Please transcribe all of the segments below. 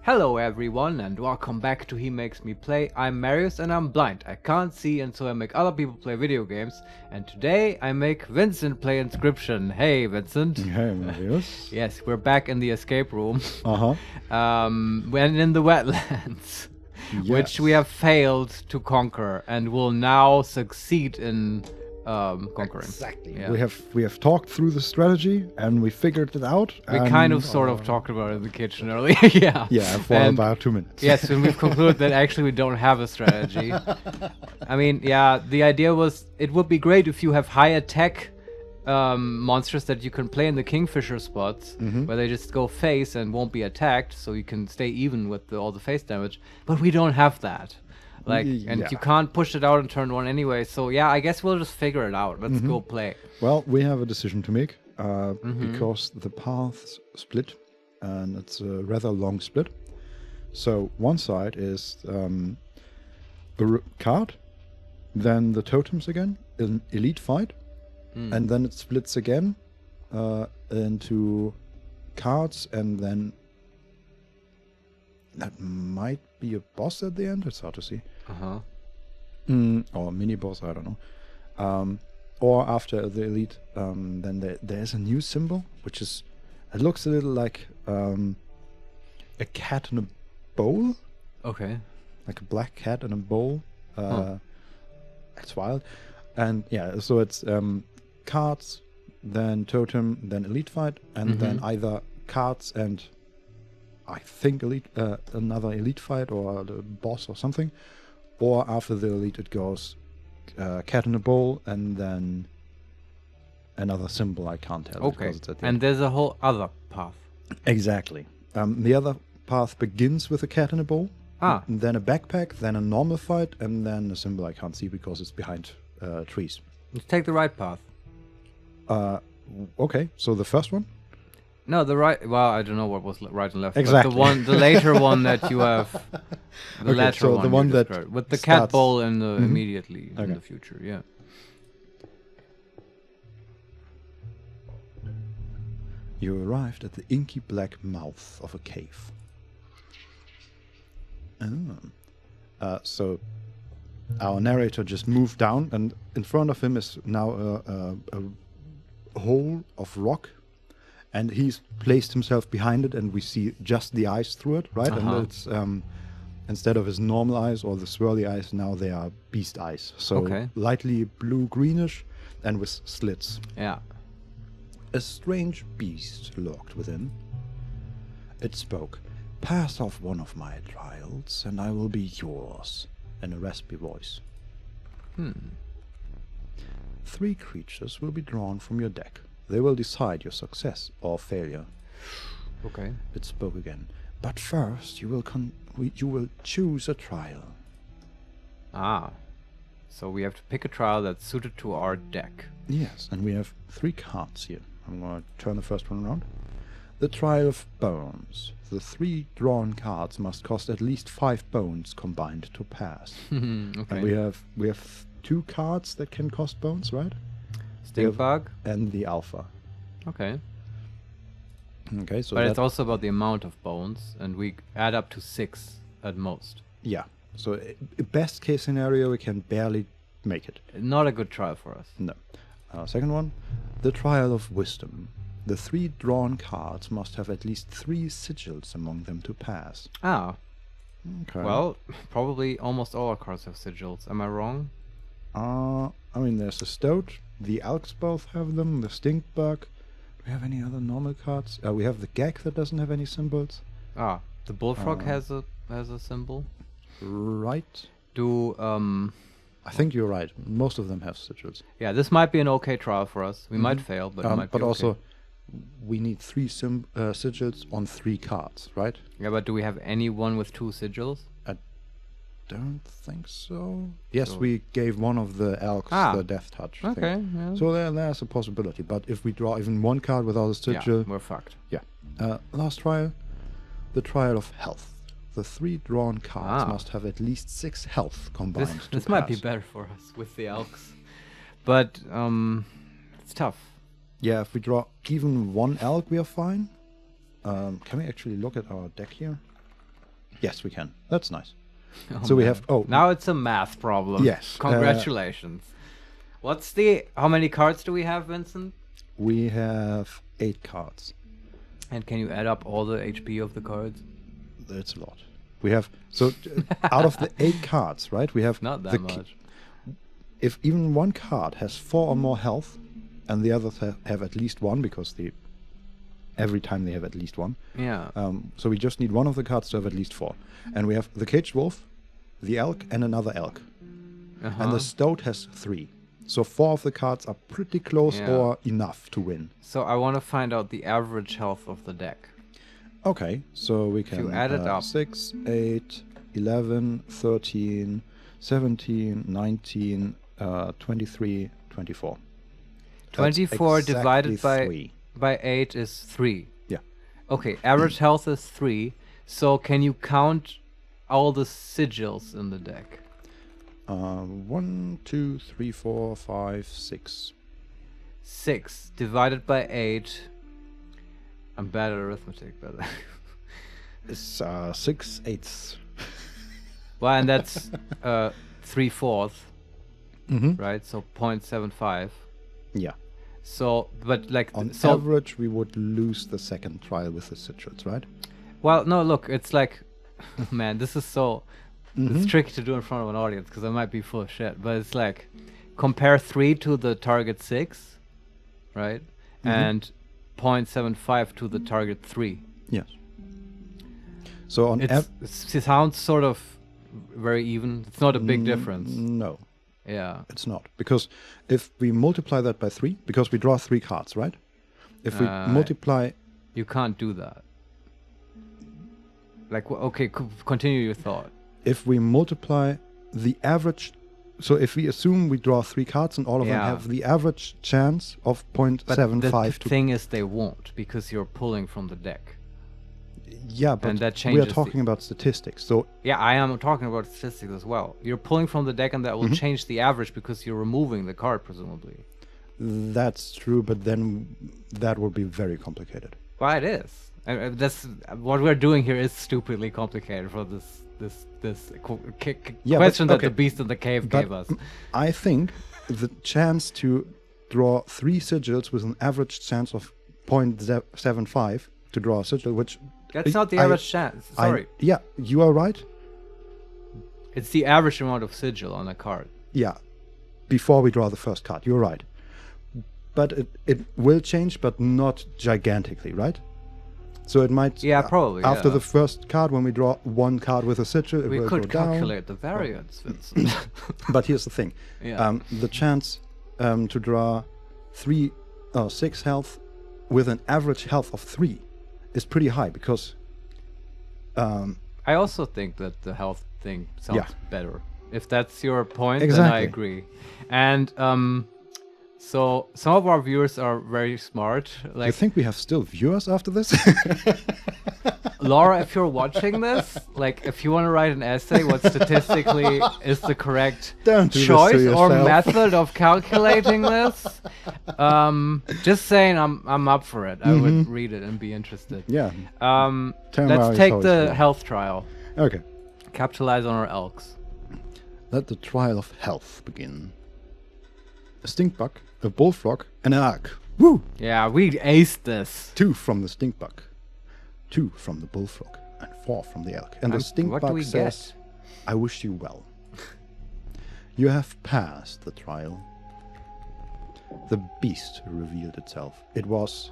Hello everyone and welcome back to HeMakesMePlay. I'm Marius and I'm blind. I can't see and so I make other people play video games. And today I make Vincent play Inscryption. Hey Vincent. Hey Marius. Yes, we're back in the escape room. Uh-huh. When in the wetlands. Yes. Which we have failed to conquer and will now succeed in conquering. Exactly. Yeah. We have talked through the strategy and we figured it out. We and, kind of sort of talked about it in the kitchen earlier. Yeah. Yeah, for And about 2 minutes. yes, and we've concluded that actually we don't have a strategy. I mean, yeah, the idea was it would be great if you have high attack monsters that you can play in the Kingfisher spots, where they just go face and won't be attacked, so you can stay even with all the face damage. But we don't have that. And you can't push it out in turn 1 anyway, so yeah, I guess we'll just figure it out. Let's go play. Well, we have a decision to make because the paths split and it's a rather long split. So one side is a card, then the totems again, an elite fight, and then it splits again into cards, and then that might be a boss at the end. It's hard to see. Or a mini boss, I don't know. Or after the elite, then there's a new symbol, which is, it looks a little like a cat in a bowl. Okay. Like a black cat in a bowl. It's wild. And yeah, so it's cards, then totem, then elite fight, and then either cards and I think another elite fight or the boss or something, or after the elite it goes cat in a bowl and then another symbol. I can't tell. Okay. It's at the And end. there's a whole other path. Exactly. The other path begins with a cat in a bowl, and then a backpack, then a normal fight, and then a symbol I can't see because it's behind trees. Let's take the right path. Okay, so the first one. No, the right. Well, I don't know what was right and left. Exactly. But the later one that you have. The Okay, latter so one. the one you that described, with the cat starts- bowl in the immediately in Okay. the future. Yeah. You arrived at the inky black mouth of a cave. So our narrator just moved down, and in front of him is now a hole of rock, and he's placed himself behind it, and we see just the eyes through it, right? And it's instead of his normal eyes or the swirly eyes, now they are beast eyes. So lightly blue-greenish and with slits. Yeah. A strange beast lurked within. It spoke, "Pass off one of my trials, and I will be yours," in a raspy voice. 3 creatures will be drawn from your deck. They will decide your success or failure. Okay. It spoke again. But first, you will choose a trial. So we have to pick a trial that's suited to our deck. Yes, and we have 3 cards here. I'm going to turn the first one around. The Trial of Bones. The 3 drawn cards must cost at least 5 bones combined to pass. Okay. And we have 2 cards that can cost bones, right? Stink bug. And the Alpha. Okay. Okay, so But it's also about the amount of bones, and we add up to 6 at most. yeah. So best case scenario, we can barely make it. Not a good trial for us. No. Second one, the Trial of Wisdom. The 3 drawn cards must have at least 3 sigils among them to pass. Okay. Well, probably almost all our cards have sigils. Am I wrong? I mean, there's the Stoat. The Elks both have them. The Stink Bug. Do we have any other normal cards? We have the Gag that doesn't have any symbols. The Bullfrog has a symbol. Right. I think you're right. Most of them have sigils. Yeah, this might be an okay trial for us. We might fail, but it might be but also, we need 3 sigils on 3 cards, right? Yeah, but do we have any one with 2 sigils? I don't think so. Yes, we gave one of the Elks the Death Touch Okay, thing. yeah. So there's a possibility. But if we draw even 1 card without a sigil... Yeah, we're fucked. Yeah. Last trial. The Trial of Health. The 3 drawn cards must have at least 6 health combined. This might be better for us with the Elks. But, it's tough. Yeah, if we draw even 1 elk, we are fine. Can we actually look at our deck here? Yes, we can. That's nice. Oh, So we man. have... Oh, Now it's a math problem. Yes, Congratulations. How many cards do we have, Vincent? we have 8 cards. And can you add up all the HP of the cards? That's a lot. We have... So, out of the 8 cards, right, we have... Not that much. If even one card has 4 or more health, and the others have at least 1, because every time they have at least 1. Yeah. So we just need one of the cards to have at least 4. And we have the caged wolf, the elk, and another elk. And the stoat has 3. So 4 of the cards are pretty close or enough to win. So I want to find out the average health of the deck. Okay, so we can you add it up. 6, 8, 11, 13, 17, 19, 23, 24. 24 That's divided exactly by 8 is 3. Yeah. Okay, average health is 3. So can you count all the sigils in the deck? 1, 2, 3, 4, 5, 6. 6 divided by 8. I'm bad at arithmetic, but It's 6 eighths. well, and that's 3/4, Mm-hmm. right? So 0.75. Yeah. So, but like On so, average, we would lose the second trial with the sigils, right? well, no, look, it's like, man, this is so. It's tricky to do in front of an audience because I might be full of shit. But it's like, compare 3 to the target 6, right? And 0.75 to the target 3. Yes. So on It sounds sort of very even. It's not a big difference. No, Yeah. it's not. Because if we multiply that by 3, because we draw 3 cards, right? If we multiply... You can't do that. Like, okay, continue your thought. If we multiply the average... So if we assume we draw 3 cards and all of them have the average chance of 0.75 But the thing is they won't, because you're pulling from the deck. Yeah, but and that we are changes talking about statistics. So yeah, I am talking about statistics as well. You're pulling from the deck and that will change the average because you're removing the card, presumably. that's true, but then that would be very complicated. Well, it is. That's what we're doing here is stupidly complicated for this question that the beast in the cave But gave us. I think the chance to draw 3 sigils with an average chance of 0.75 to draw a sigil, which... That's not the average chance. Sorry. Yeah, you are right. It's the average amount of sigil on a card. Yeah, before we draw the first card, you're right. But it will change, but not gigantically, right? So it might... Yeah, probably. After yeah. the first card, when we draw 1 card with a sigil, it we will could go down. calculate the variance, Vincent. But here's the thing. Yeah. The chance to draw 6 health with an average health of 3 is pretty high, because... I also think that the health thing sounds better. If that's your point, Exactly. then I agree. And so some of our viewers are very smart. I Like think we have still viewers after this. Laura, if you're watching this, like if you want to write an essay, what statistically is the correct Don't do this to choice or yourself. method of calculating this? Just saying, I'm up for it. I would read it and be interested. Yeah. Tell Let's Marius take how it's the going. health trial. Okay. Capitalize on our elks. Let the trial of health begin. A stinkbug, a bullfrog, and an elk. Woo! Yeah, we aced this. 2 from the stinkbug, 2 from the bullfrog, and 4 from the elk. And the What do we stinkbug says, I wish you well. You have passed the trial. The beast revealed itself. It was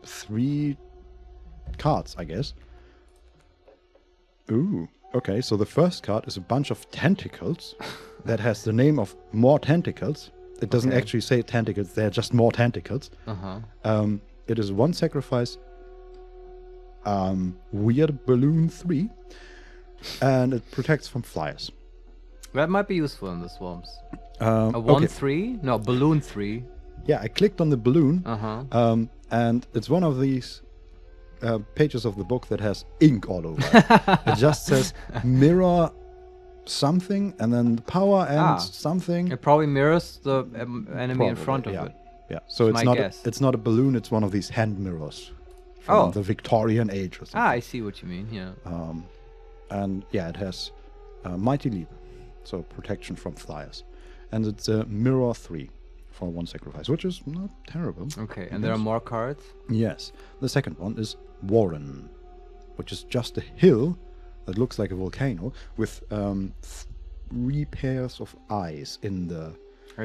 3 cards, I guess. Ooh, okay, so the first card is a bunch of tentacles that has the name of more tentacles. It doesn't actually say tentacles, they're just more tentacles. It is 1 sacrifice, weird balloon 3, and it protects from flyers. That might be useful in the swamps. A Okay. 1/3? No, balloon 3. Yeah, I clicked on the balloon, Uh-huh. and it's one of these pages of the book that has ink all over it. It just says mirror something, and then power and something. It probably mirrors the enemy in Probably, front of yeah. it. Yeah, so It's it's my not guess. it's not a balloon, it's one of these hand mirrors. from the Victorian age or something. Ah, I see what you mean. Yeah. And yeah, it has Mighty Leap, so protection from flyers. And it's a Mirror 3 for 1 sacrifice, which is not terrible. Okay, and there are more cards? Yes. The second one is Warren, which is just a hill that looks like a volcano with 3 pairs of eyes in the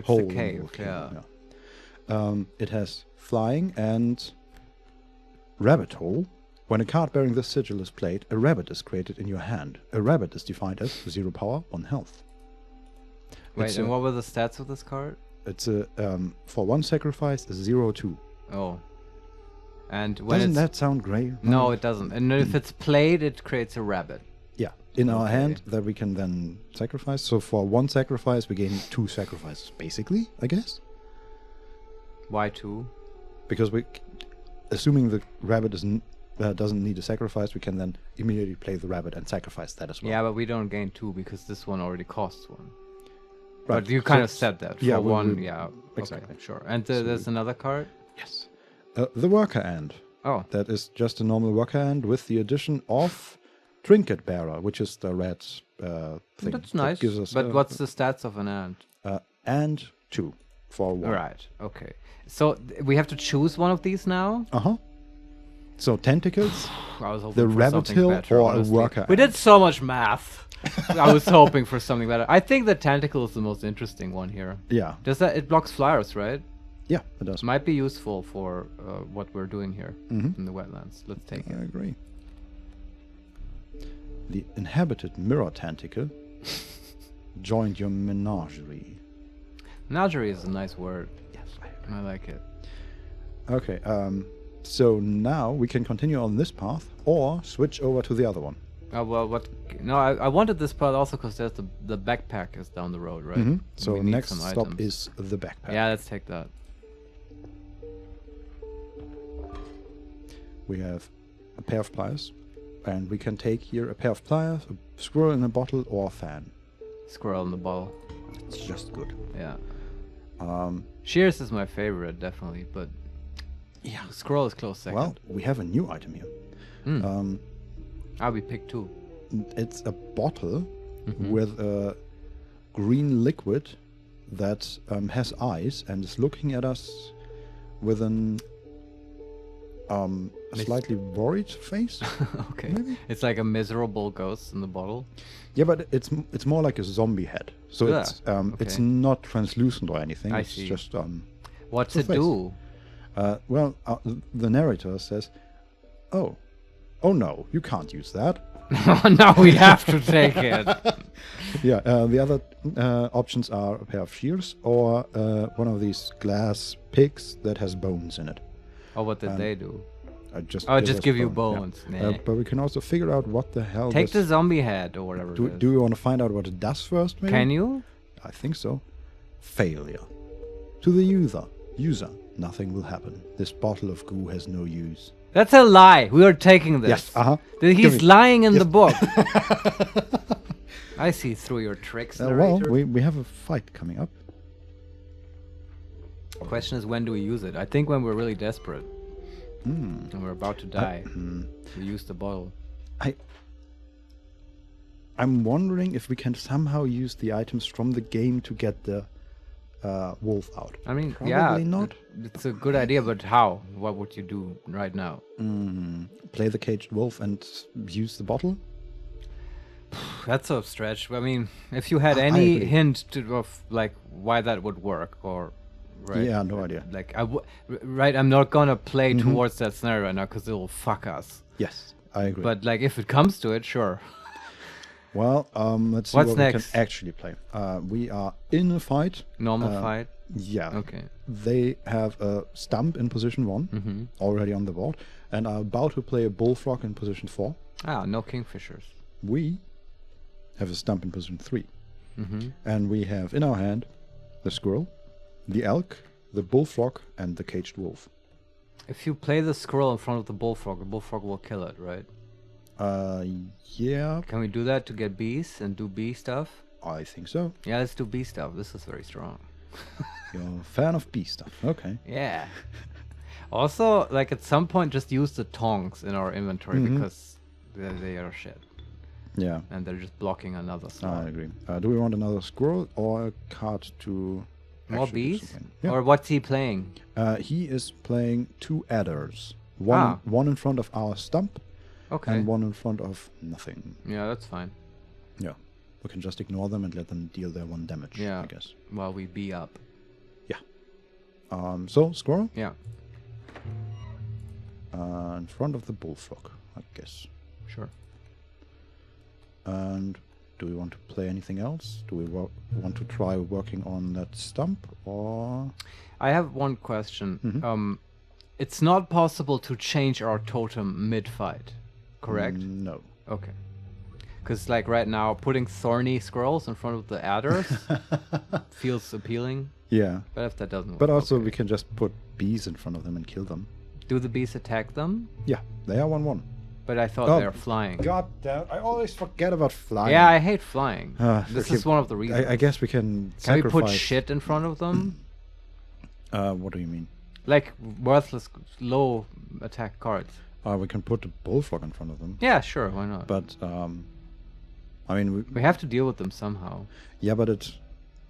hole the in the cave, volcano. Yeah. It has flying and rabbit hole. When a card bearing this sigil is played, a rabbit is created in your hand. A rabbit is defined as 0 power, 1 health. Wait, and what were the stats of this card? It's a for 1 sacrifice, a 0/2. Oh. And when Doesn't that sound great? No, it doesn't. And if it's played, it creates a rabbit. Yeah, in our hand that we can then sacrifice. So for 1 sacrifice, we gain 2 sacrifices, basically, I guess. Why 2? Because assuming the rabbit doesn't need a sacrifice, we can then immediately play the rabbit and sacrifice that as well. Yeah, but we don't gain 2 because this one already costs 1. Right. But you kind of said that. Yeah, for 1, yeah. Exactly. Okay, sure. And there's another card? Yes. The worker ant. Oh. That is just a normal worker ant with the addition of Trinket Bearer, which is the red thing. That's nice. That gives us, but what's the stats of an ant? And 2 for 1. Right, okay. So we have to choose one of these now? Uh-huh. So tentacles, I was hoping the for rabbit something hill, better, or honestly. a worker We did ant. so much math. I was hoping for something better. I think the tentacle is the most interesting one here. Yeah. It blocks flyers, right? Yeah, it does. Might be useful for what we're doing here Mhm. in the wetlands. Let's take I it. agree. The inhabited mirror tentacle joined your menagerie. Menagerie is a nice word. Yes, I like it. Okay, so now we can continue on this path or switch over to the other one. Oh, well, what? No, I wanted this part also because there's the backpack is down the road, right? Mhm. And So we need next some stop items. is the backpack. Yeah, let's take that. We have a pair of pliers, and we can take here a pair of pliers, a squirrel in a bottle, or a fan. Squirrel in the bottle. It's just good. Yeah. Um, Shears is my favorite, definitely, but yeah. Squirrel is close second. Well, we have a new item here. We picked 2. It's a bottle Mhm. with a green liquid that has eyes and is looking at us with a slightly worried face. Okay. Maybe? It's like a miserable ghost in the bottle. Yeah, but it's more like a zombie head. So Yeah, it's okay. not translucent or anything. I It's see. just What's the it face. do? The narrator says, "Oh no, you can't use that." Now we have to take it. Yeah, the other options are a pair of shears or one of these glass pigs that has bones in it. Oh, what did they do? Just Just us give you bones, yeah. bones. Nah. But we can also figure out what the hell. Take the this- zombie head or whatever. it is. Do you want to find out what it does first? Maybe? Can you? I think so. Failure. To the user, nothing will happen. This bottle of goo has no use. That's a lie. We are taking this. Yes. Uh-huh. He's Give me- lying in Yes. the book. I see through your tricks, Well, narrator. we have a fight coming up. Question is, when do we use it? I think when we're really desperate and we're about to die, we use the bottle. I'm wondering if we can somehow use the items from the game to get the wolf out. I mean, Probably yeah, not. it's a good idea, but how? What would you do right now? Play the caged wolf and use the bottle? That's a stretch. I mean, if you had I any agree. hint of like why that would work, or right? Yeah, no idea. Like right, I'm not gonna play towards that scenario right now because it will fuck us. Yes, I agree. But like, if it comes to it, sure. Well, let's see What's what next? we can actually play. We are in a fight. Normal fight. Yeah. Okay. They have a stump in position 1 already on the board and are about to play a bullfrog in position 4. Ah, no kingfishers. We have a stump in position 3. And we have in our hand the squirrel, the elk, the bullfrog, and the caged wolf. If you play the squirrel in front of the bullfrog will kill it, right? Yeah, Can we do that to get bees and do bee stuff? I think so. Yeah, let's do bee stuff. This is very strong. You're a fan of bee stuff. Okay. Yeah. Also, like at some point, just use the tongs in our inventory because they are shit Yeah, and they're just blocking another slot. I agree. Do we want another squirrel or a cart to More actually do bees? something? Yeah. Or what's he playing? He is playing 2 adders. One in front of our stump Okay. and one in front of nothing. Yeah, that's fine. Yeah. We can just ignore them and let them deal their 1 damage, Yeah. I guess. While we bee up. So, squirrel Yeah, in front of the bullfrog, I guess. sure. And do we want to play anything else? Do we want to try working on that stump or... I have one question. Mhm. It's not possible to change our totem mid-fight, correct? No. Okay. Because like right now, putting thorny scrolls in front of the adders feels appealing. Yeah. But if that doesn't work, But also okay. we can just put bees in front of them and kill them. Do the bees attack them? Yeah, they are 1/1. But I thought Oh, they're flying. God damn, I always forget about flying. Yeah, I hate flying. This Okay, is one of the reasons. I guess we can Can we sacrifice... put shit in front of them? What do you mean? Like worthless, low attack cards. We can put the bullfrog in front of them. Yeah, sure, why not? But, I mean... We have to deal with them somehow. Yeah, but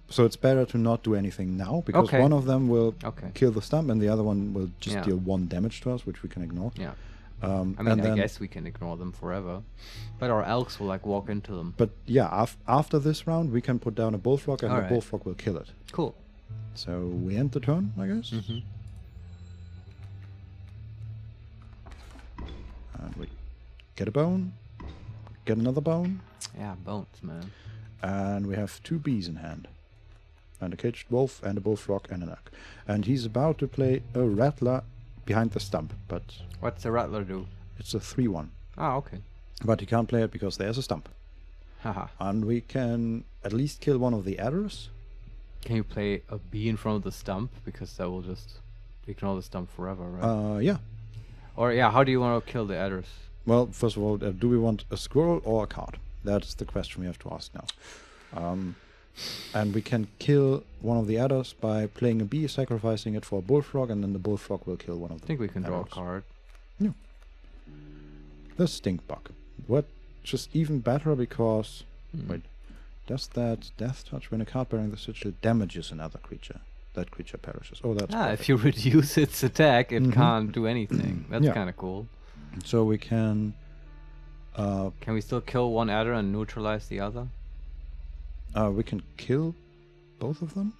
so it's better to not do anything now, because Okay. one of them will Okay. kill the stump and the other one will just Yeah. deal 1 damage to us, which we can ignore. Yeah. I I and mean, I then, guess we can ignore them forever. But our elks will like walk into them. But yeah, after this round, we can put down a bullfrog and the Alright. bullfrog will kill it. Cool. So we end the turn, I guess. Mm-hmm. And we get a bone, get another bone, Yeah, bones, man. and we have 2 bees in hand. And a caged wolf and a bullfrog and an elk. And he's about to play a rattler behind the stump, but What's the rattler do? it's a 3/1. Ah, okay. But he can't play it because there's a stump. Haha. And we can at least kill one of the adders. Can you play a bee in front of the stump? Because that will just ignore the stump forever, right? Yeah. Or yeah, how do you want to kill the adders? Well, first of all, do we want a squirrel or a cart? That's the question we have to ask now. And we can kill one of the adders by playing a bee, sacrificing it for a bullfrog, and then the bullfrog will kill one of I them. think we can draw a adders. card. The stink bug. What? Just even better because... Hmm. Wait. Does that death touch when a card bearing the sigil damages another creature? That creature perishes. Oh, that's perfect. If you reduce its attack, it Mhm. can't do anything. That's Yeah. kind of cool. So we can... Can we still kill one adder and neutralize the other? we can kill both of them.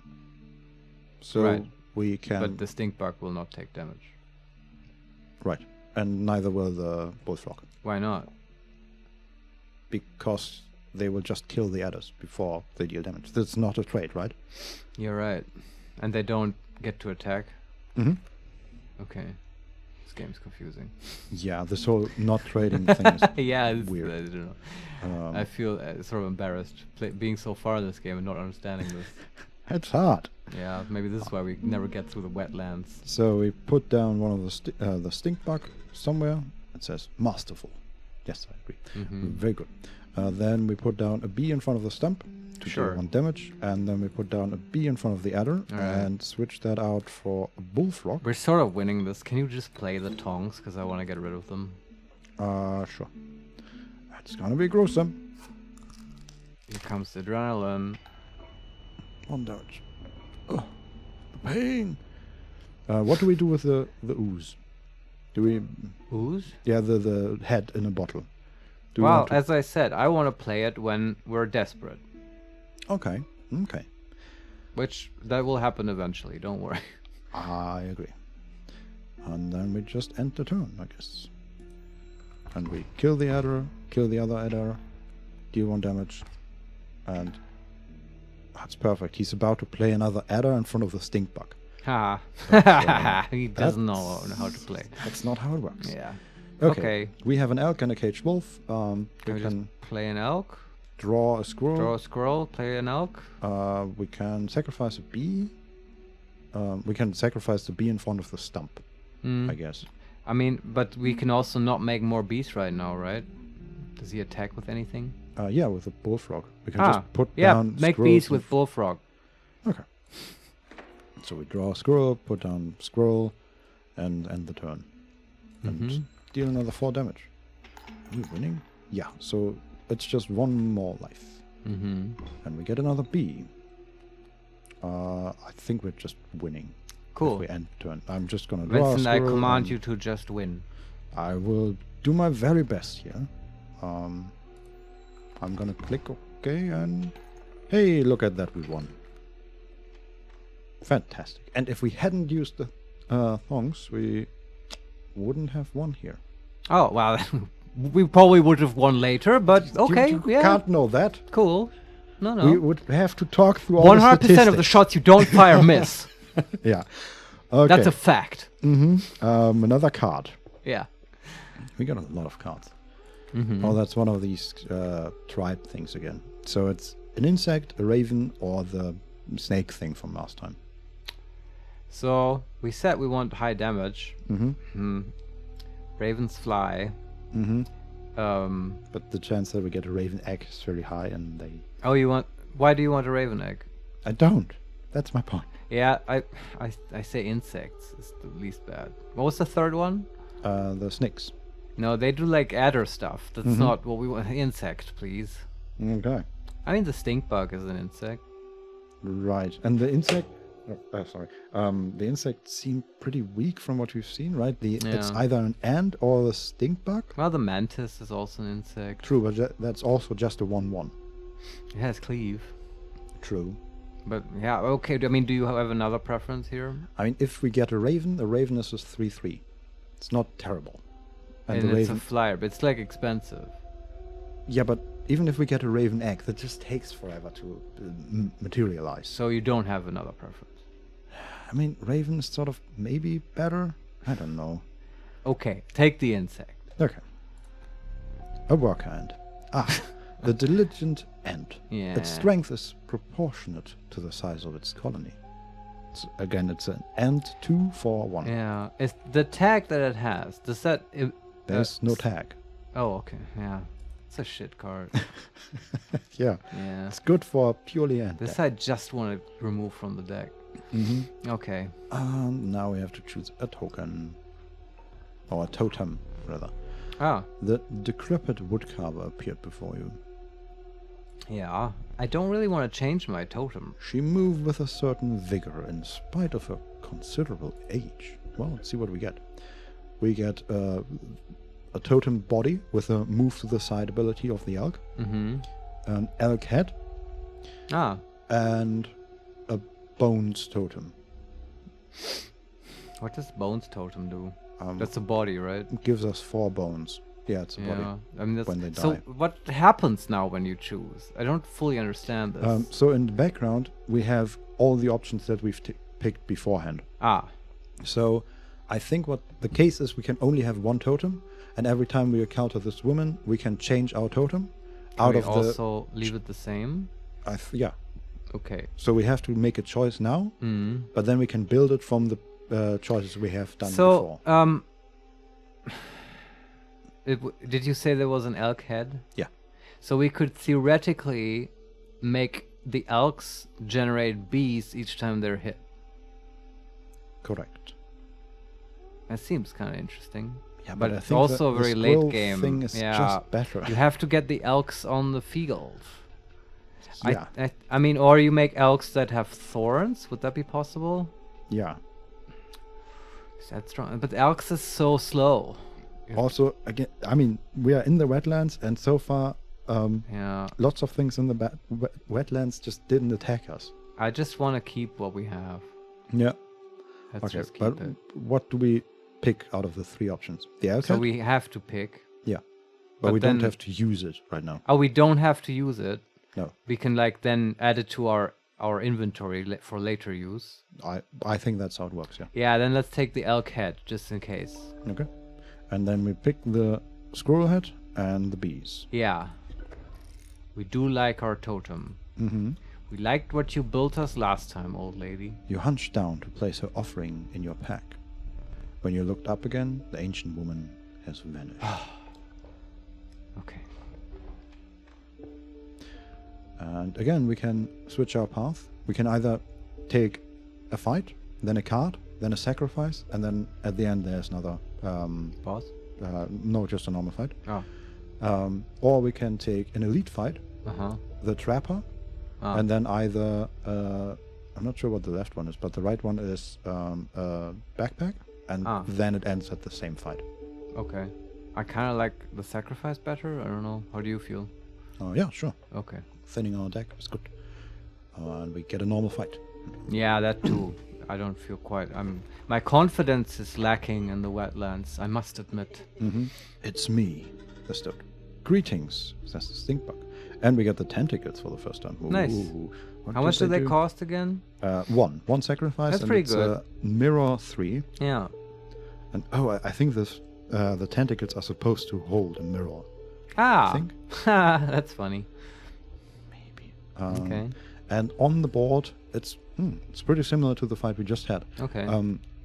So Right. we can... But the stink bug will not take damage. Right. And neither will the bullfrog. Why not? Because they will just kill the adders before they deal damage. That's not a trait, right? You're right. And they don't get to attack? Mm-hmm. Okay. This game's confusing. Yeah, this whole not trading thing is... Yeah, it's weird. I don't know. Um, I feel sort of embarrassed being so far in this game and not understanding this. It's hard. Yeah, maybe this is why we never get through the wetlands. So we put down one of the stink bug somewhere. It says masterful. Yes, I agree. Mm-hmm. Very good. Then we put down a bee in front of the stump to Sure. deal 1 damage, and then we put down a bee in front of the adder Alright. and switch that out for a bullfrog. We're sort of winning this. Can you just play the tongs? Because I want to get rid of them. Sure. It's gonna be gruesome. Here comes the adrenaline. 1 damage. Oh, the pain. What do we do with the ooze? Do we... Ooze? Yeah, the head in a bottle. Do we Well, want to... as I said, I want to play it when we're desperate. Okay, okay. Which, that will happen eventually, don't worry. I agree. And then we just end the turn, I guess. And we kill the adder, kill the other adder, deal 1 damage, and that's perfect. He's about to play another adder in front of the stink bug. Ha. He doesn't know how to play. That's not how it works. Yeah. Okay. We have an elk and a caged wolf. Can We we can just play an elk? draw a squirrel. Draw a squirrel, play an elk? We can sacrifice a bee. We can sacrifice the bee in front of the stump, Mm. I guess. I mean, but we can also not make more bees right now, right? Does he attack with anything? Yeah, with a bullfrog. We can just put yeah, down make squirrels bees in with bullfrog. Okay. So we draw a squirrel, put down squirrel, and end the turn. And deal another 4 damage. Are we winning? Yeah, so it's just 1 more life. And we get another B. I think we're just winning. Cool. If we end turn. I'm just gonna draw Vincent, a I squirrel command and you to just win. I will do my very best here. I'm gonna click OK and hey, look at that, we won. Fantastic. And if we hadn't used the thongs, we wouldn't have won here. Oh, well, we probably would have won later, but okay, You yeah. can't know that. Cool. No. We would have to talk through all the 100% of the statistics. shots you don't fire miss. Yeah. Okay. That's a fact. Another card. Yeah. We got a lot of cards. Oh, that's one of these tribe things again. So it's an insect, a raven, or the snake thing from last time. So we said we want high damage. Ravens fly. But the chance that we get a raven egg is very high, and they... Oh, you want... Why do you want a raven egg? I don't. That's my point. Yeah, I say insects is the least bad. What was the third one? The snakes. No, they do like adder stuff. That's not what we want. Insect, please. Okay. I mean, the stink bug is an insect. Right. And the insect... sorry. The insects seem pretty weak from what we've seen, right? It's either an ant or a stink bug. Well, the mantis is also an insect. True, but that's also just a 1/1. It has cleave. True. But yeah, okay. I mean, do you have another preference here? I mean, if we get a raven is a 3/3. It's not terrible. And the it's raven... a flyer, but it's like expensive. Yeah, but even if we get a raven egg, that just takes forever to materialize. So you don't have another preference. I mean, raven is sort of maybe better. I don't know. Okay, take the insect. Okay. A worker ant. The diligent ant. Yeah. Its strength is proportionate to the size of its colony. Again, it's an ant 2 for 1. Yeah. Is the tag that it has, does that... There's no tag. Oh, okay. Yeah. It's a shit card. Yeah. Yeah. It's good for purely ant. This I just want to remove from the deck. Okay. Now we have to choose a token. Or a totem, rather. Ah. The decrepit woodcarver appeared before you. Yeah. I don't really want to change my totem. She moved with a certain vigor in spite of her considerable age. Well, let's see what we get. We get a totem body with a move to the side ability of the elk. An elk head. Ah. And a bones totem. What does bones totem do? Um, That's a body, right? It gives us 4 bones. Yeah, it's a body. I mean, that's, when they die. so what happens now when you choose? I don't fully understand this. So in the background, we have all the options that we've picked beforehand. Ah. So I think what the case is, we can only have 1 totem, and every time we encounter this woman, we can change our totem Can we also leave it the same? Yeah. Okay. So we have to make a choice now, but then we can build it from the choices we have done before. Did you say there was an elk head? Yeah. So we could theoretically make the elks generate bees each time they're hit. Correct. That seems kind of interesting. Yeah, but I it's think also a very late game. Thing is just better. You have to get the elks on the field. Yeah. I mean, or you make elks that have thorns. Would that be possible? Yeah. That's strong. But elks is so slow. Also, again, I mean, we are in the wetlands, and so far, lots of things in the wetlands just didn't attack us. I just want to keep what we have. Yeah. Let's just keep but it. what do we pick out of the 3 options? The elk So head? we have to pick. Yeah. But we don't have to use it right now. Oh, we don't have to use it. No. We can then add it to our inventory for later use. I think that's how it works, yeah. Yeah, then let's take the elk head, just in case. Okay. And then we pick the squirrel head and the bees. Yeah. We do like our totem. We liked what you built us last time, old lady. You hunched down to place her offering in your pack. When you looked up again, the ancient woman has vanished. Okay. And again, we can switch our path. We can either take a fight, then a card, then a sacrifice, and then at the end there's another Boss? no, just a normal fight. Oh. Or we can take an elite fight, Uh-huh. the trapper, and then either I'm not sure what the left one is, but the right one is backpack, and then it ends at the same fight. Okay. I kind of like the sacrifice better. I don't know. How do you feel? Oh yeah, sure. Okay. Thinning our deck is good, and we get a normal fight. Yeah, that too. I don't feel quite. My confidence is lacking in the wetlands. I must admit. It's me, the Stoat. Greetings, says the stinkbug, and we get the tentacles for the first time. Nice. How much do they cost again? One sacrifice. That's and pretty it's, good. Mirror 3. Yeah. And I think this the tentacles are supposed to hold a mirror. Ah. I think. That's funny. Maybe. Okay. And on the board, it's pretty similar to the fight we just had. Okay.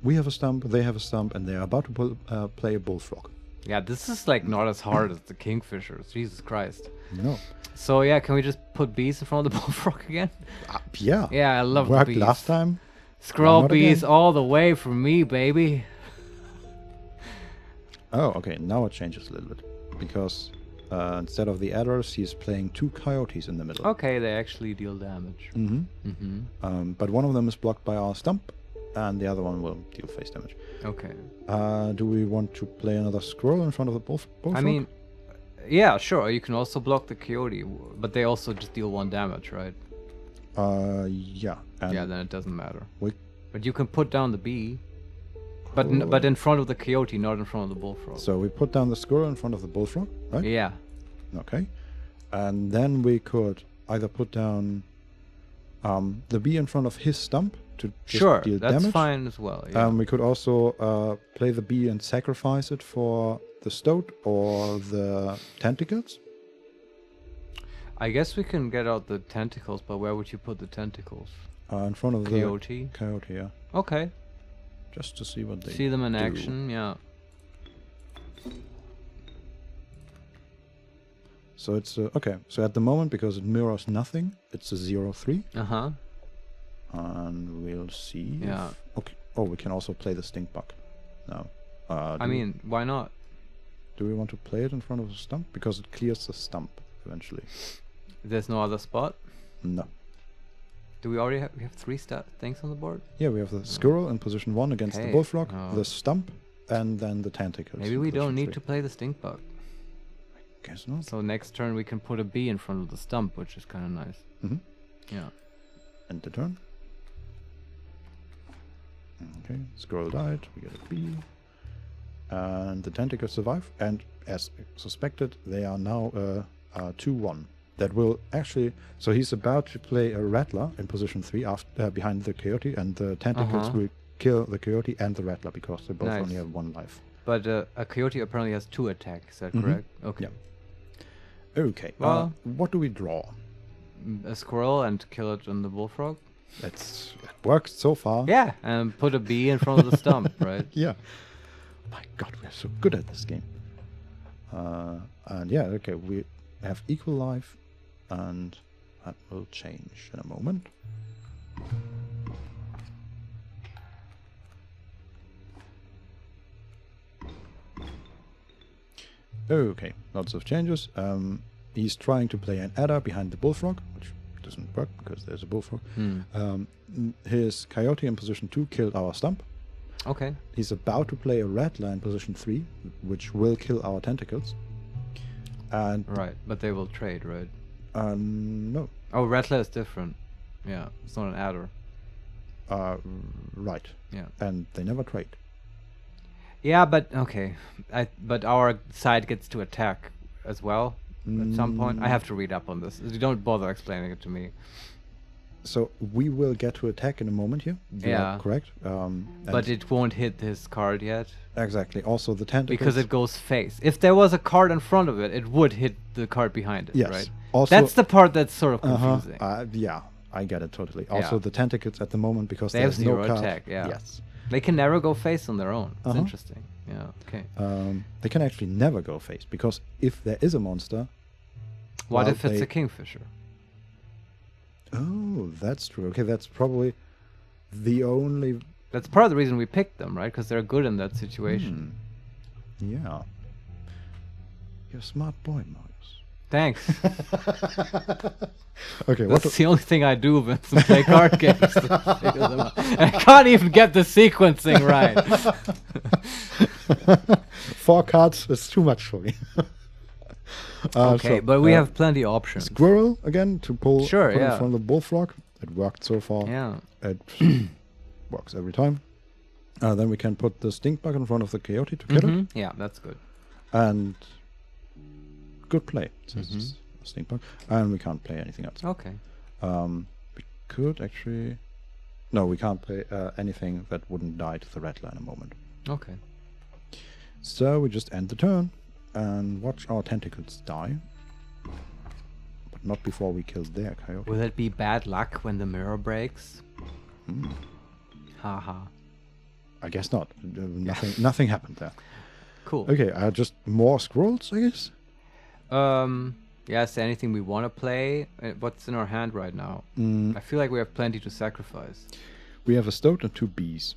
We have a stump, they have a stump, and they are about to play a bullfrog. Yeah, this is like not as hard as the Kingfishers. Jesus Christ. No. So yeah, can we just put bees in front of the bullfrog again? Yeah. Yeah, I love the Worked bees. last time. Scroll not bees again? all the way for me, baby. Oh, okay. Now it changes a little bit. Because instead of the adders, he's playing 2 coyotes in the middle. Okay, they actually deal damage. But one of them is blocked by our stump, and the other one will deal face damage. Okay. Do we want to play another squirrel in front of the bullfrog? I mean, yeah, sure. You can also block the coyote, but they also just deal 1 damage, right? Yeah. And Yeah, then it doesn't matter. we But you can put down the bee, but in front of the coyote, not in front of the bullfrog. So we put down the squirrel in front of the bullfrog, right? Yeah. Okay. And then we could either put down the bee in front of his stump to just Sure, deal that's damage. fine as well. Yeah. We could also play the bee and sacrifice it for the stoat or the tentacles. I guess we can get out the tentacles, but where would you put the tentacles? In front of Coyote? the coyote, yeah. Okay. Just to see what they See them in do. action, yeah. So it's okay. So at the moment, because it mirrors nothing, it's a 0-3. Uh-huh. And we'll see. Yeah. Okay. Oh, we can also play the stink bug. No. I mean, why not? Do we want to play it in front of the stump? Because it clears the stump eventually. There's no other spot? No. Do we already have 3 things on the board? Yeah, we have the squirrel in position 1 against the Okay. bullfrog, Oh. the stump, and then the tentacles. Maybe in we position don't need 3. to play the stink bug. Guess not. So next turn we can put a bee in front of the stump, which is kind of nice. Mm-hmm. Yeah. End the turn. Okay, squirrel died. We get a bee. And the tentacles survive. And as suspected, they are now 2-1. That will actually... So he's about to play a rattler in position 3 after, behind the coyote. And the tentacles will kill the coyote and the rattler because they both Nice. only have 1 life. But a coyote apparently has 2 attacks, is that correct? Okay. Yeah. Okay, Well- what do we draw? A squirrel and kill it on the bullfrog? It worked so far. Yeah, and put a bee in front of the stump, right? Yeah. My God, we're so good at this game. And yeah, okay, we have equal life, and that will change in a moment. Okay, lots of changes. He's trying to play an adder behind the bullfrog, which doesn't work because there's a bullfrog. His coyote in position 2 killed our stump. Okay. He's about to play a rattler in position 3, which will kill our tentacles. And Right, but they will trade, right? no, Oh, rattler is different. Yeah, it's not an adder. right, Yeah. and they never trade. Yeah, but okay. But our side gets to attack as well at some point. I have to read up on this. You don't bother explaining it to me. So we will get to attack in a moment here. You are Yeah. correct. But it won't hit his card yet exactly. Also, the tentacles. because it goes face. If there was a card in front of it, it would hit the card behind it, Yes. right? Also, That's the part that's sort of confusing. yeah, I get it totally. Also, Yeah. the tentacles at the moment because They have there's no 0 card. attack, yeah. Yes. They can never go face on their own. It's Uh-huh. interesting. Yeah, okay. They can actually never go face because if there is a monster. What well, if it's they- a kingfisher? Oh, that's true. Okay, that's probably the only That's part of the reason we picked them, right? Because they're good in that situation. Yeah. You're a smart boy, Marius. Thanks. Okay, That's the only thing I do, Vincent. Play card games. To figure them out. I can't even get the sequencing right. 4 cards is too much for me. Okay, so, but we have plenty of options. Squirrel again to pull Sure, put yeah. in front of the bullfrog. It worked so far. Yeah. It works every time. Then we can put the stink bug in front of the coyote to kill it. Yeah, that's good. And good play. This is a stink bug. And we can't play anything else. Okay. We could actually... No, we can't play anything that wouldn't die to the rattler in a moment. Okay. So we just end the turn and watch our tentacles die. But not before we kill their coyote. Will it be bad luck when the mirror breaks? Haha. I guess not. Nothing happened there. Cool. Okay, just more scrolls, I guess? Yeah, is there anything we want to play? What's in our hand right now? I feel like we have plenty to sacrifice. We have a stoat and 2 bees.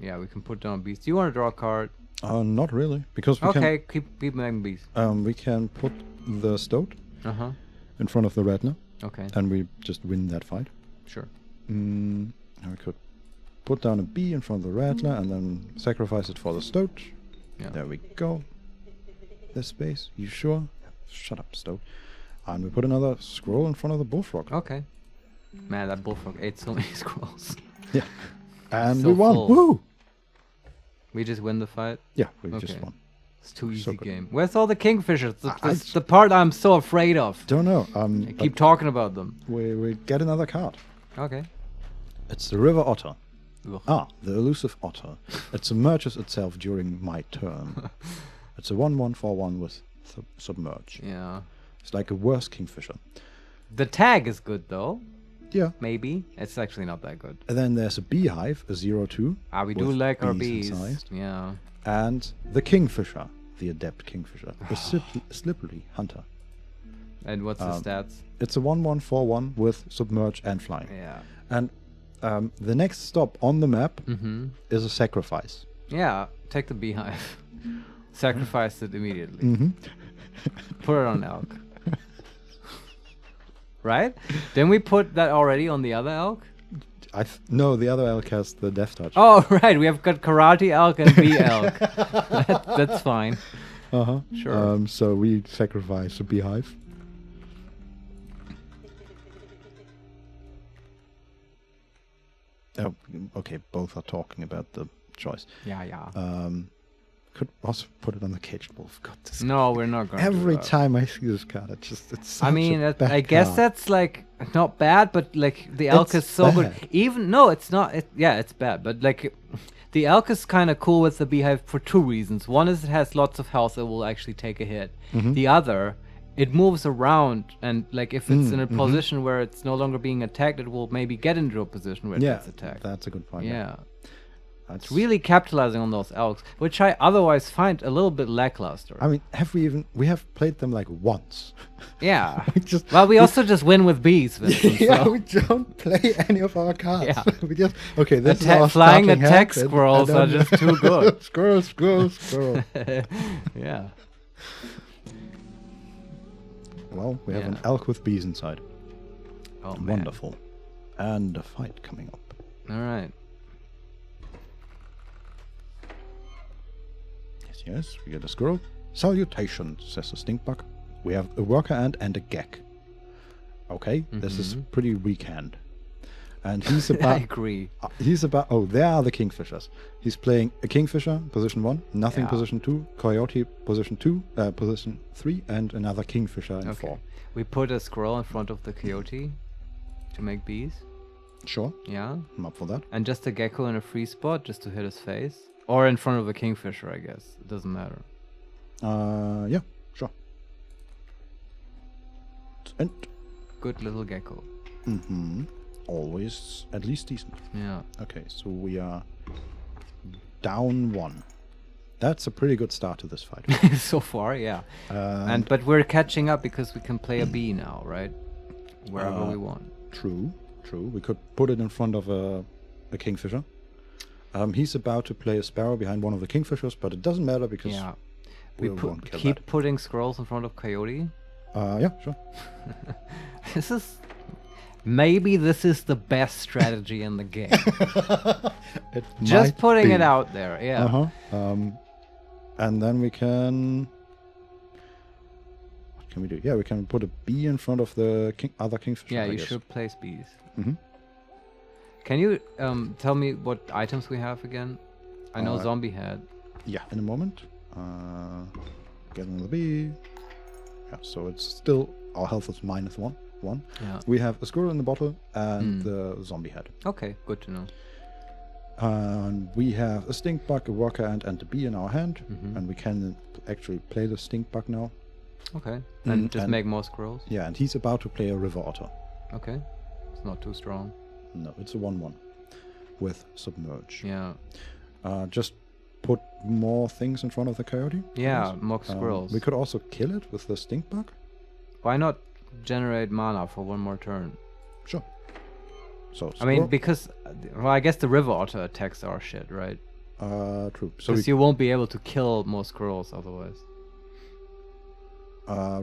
Yeah, we can put down bees. Do you want to draw a card? Not really, because we Okay, keep making bees. we can put the stoat Uh-huh. in front of the Redner, Okay, and we just win that fight. sure. And we could put down a bee in front of the Rattler and then sacrifice it for the stoat. Yeah. There we go. This space, you sure? Shut up, stoat. And we put another scroll in front of the bullfrog. Okay. Man, that bullfrog ate so many scrolls. Yeah. And So we won. full. Woo! We just win the fight. Yeah, we Okay. just won. It's too So easy good. game. Where's all the kingfishers? I That's the part I'm so afraid of. Don't know. I keep talking about them. we get another card. Okay. It's the river otter. Ugh. The elusive otter. It submerges itself during my turn. It's a 1/1 for 1 with submerge. Yeah. It's like a worse kingfisher. The tag is good though. Yeah. Maybe. It's actually not that good. And then there's a beehive, a 0/2. We do with like our bees bees. inside. Yeah. And the kingfisher, the adept kingfisher, a slippery hunter. And what's the stats? It's a 1/1 for 1 with submerge and flying. Yeah. And the next stop on the map Mm-hmm. is a sacrifice. Yeah. Take the beehive. Sacrifice it immediately. Mm-hmm. Put it on elk. Right? Didn't we put that already on the other elk? No, the other elk has the death touch. Oh, right. We have got karate elk and bee elk. That's fine. Uh-huh. Sure. So we sacrifice a beehive. Oh, okay. Both are talking about the choice. Yeah. Could also put it on the caged wolf. God, this No, we're not going to every do that. time I see this card, it's such I mean, a bad I guess card. that's like not bad, but like the elk It's is so good. bad. Even no, it's not. Yeah, it's bad, but like the elk is kind of cool with the beehive for 2 reasons. One is it has lots of health; it will actually take a hit. The other, it moves around, and like if it's in a position where it's no longer being attacked, it will maybe get into a position where it Yeah, gets attacked. that's a good point. Yeah. That's Really capitalizing on those elks, which I otherwise find a little bit lackluster. I mean, we have played them like once. Yeah. We just Well, we also just win with bees, Vincent, yeah, so. we don't play any of our cards. Yeah. We just this is our Flying starting attack hand, and- squirrels and are then- just too good. Squirrel. Yeah. Well, we have an Yeah. elk with bees inside. Oh, man. Wonderful. And a fight coming up. All right. Yes, we get a squirrel. Salutations, says the stinkbug. We have a worker ant and a gek. Okay, this is pretty weak hand. And he's I about... agree. Oh, there are the kingfishers. He's playing a kingfisher, position 1, nothing, Yeah. position 2, coyote, position 2, position 3, and another kingfisher in 4. We put a squirrel in front of the coyote to make bees. Sure, Yeah. I'm up for that. And just a gecko in a free spot just to hit his face. Or in front of a kingfisher, I guess. It doesn't matter. Yeah, sure. And Good little gecko. always at least decent. Yeah. Okay, so we are down 1. That's a pretty good start to this fight. So far, yeah. But we're catching up because we can play a bee now, right? Wherever we want. True. We could put it in front of a kingfisher. He's about to play a sparrow behind one of the kingfishers, but it doesn't matter because we won't kill keep that. putting scrolls in front of coyote. Yeah, sure. Maybe this is the best strategy in the game. It Just might putting be. it out there, yeah. And then we can... What can we do? Yeah, we can put a bee in front of the other kingfisher. Yeah, I you guess. should place bees. Mhm. Can you tell me what items we have again? I know zombie head. Yeah, in a moment. Get another bee. Yeah, so it's still... Our health is -1. Yeah. We have a squirrel in the bottle and the zombie head. Okay, good to know. And we have a stink bug, a worker ant, and a bee in our hand. And we can actually play the stink bug now. Okay, and just make more scrolls. Yeah, and he's about to play a river otter. Okay, it's not too strong. No, it's a 1/1 with submerge. Yeah. Just put more things in front of the coyote. Yeah, please. more squirrels. We could also kill it with the stink bug. Why not generate mana for one more turn? Sure. So I mean, because well, I guess the river otter attacks our shit, right? true. So Because you won't be able to kill more squirrels otherwise.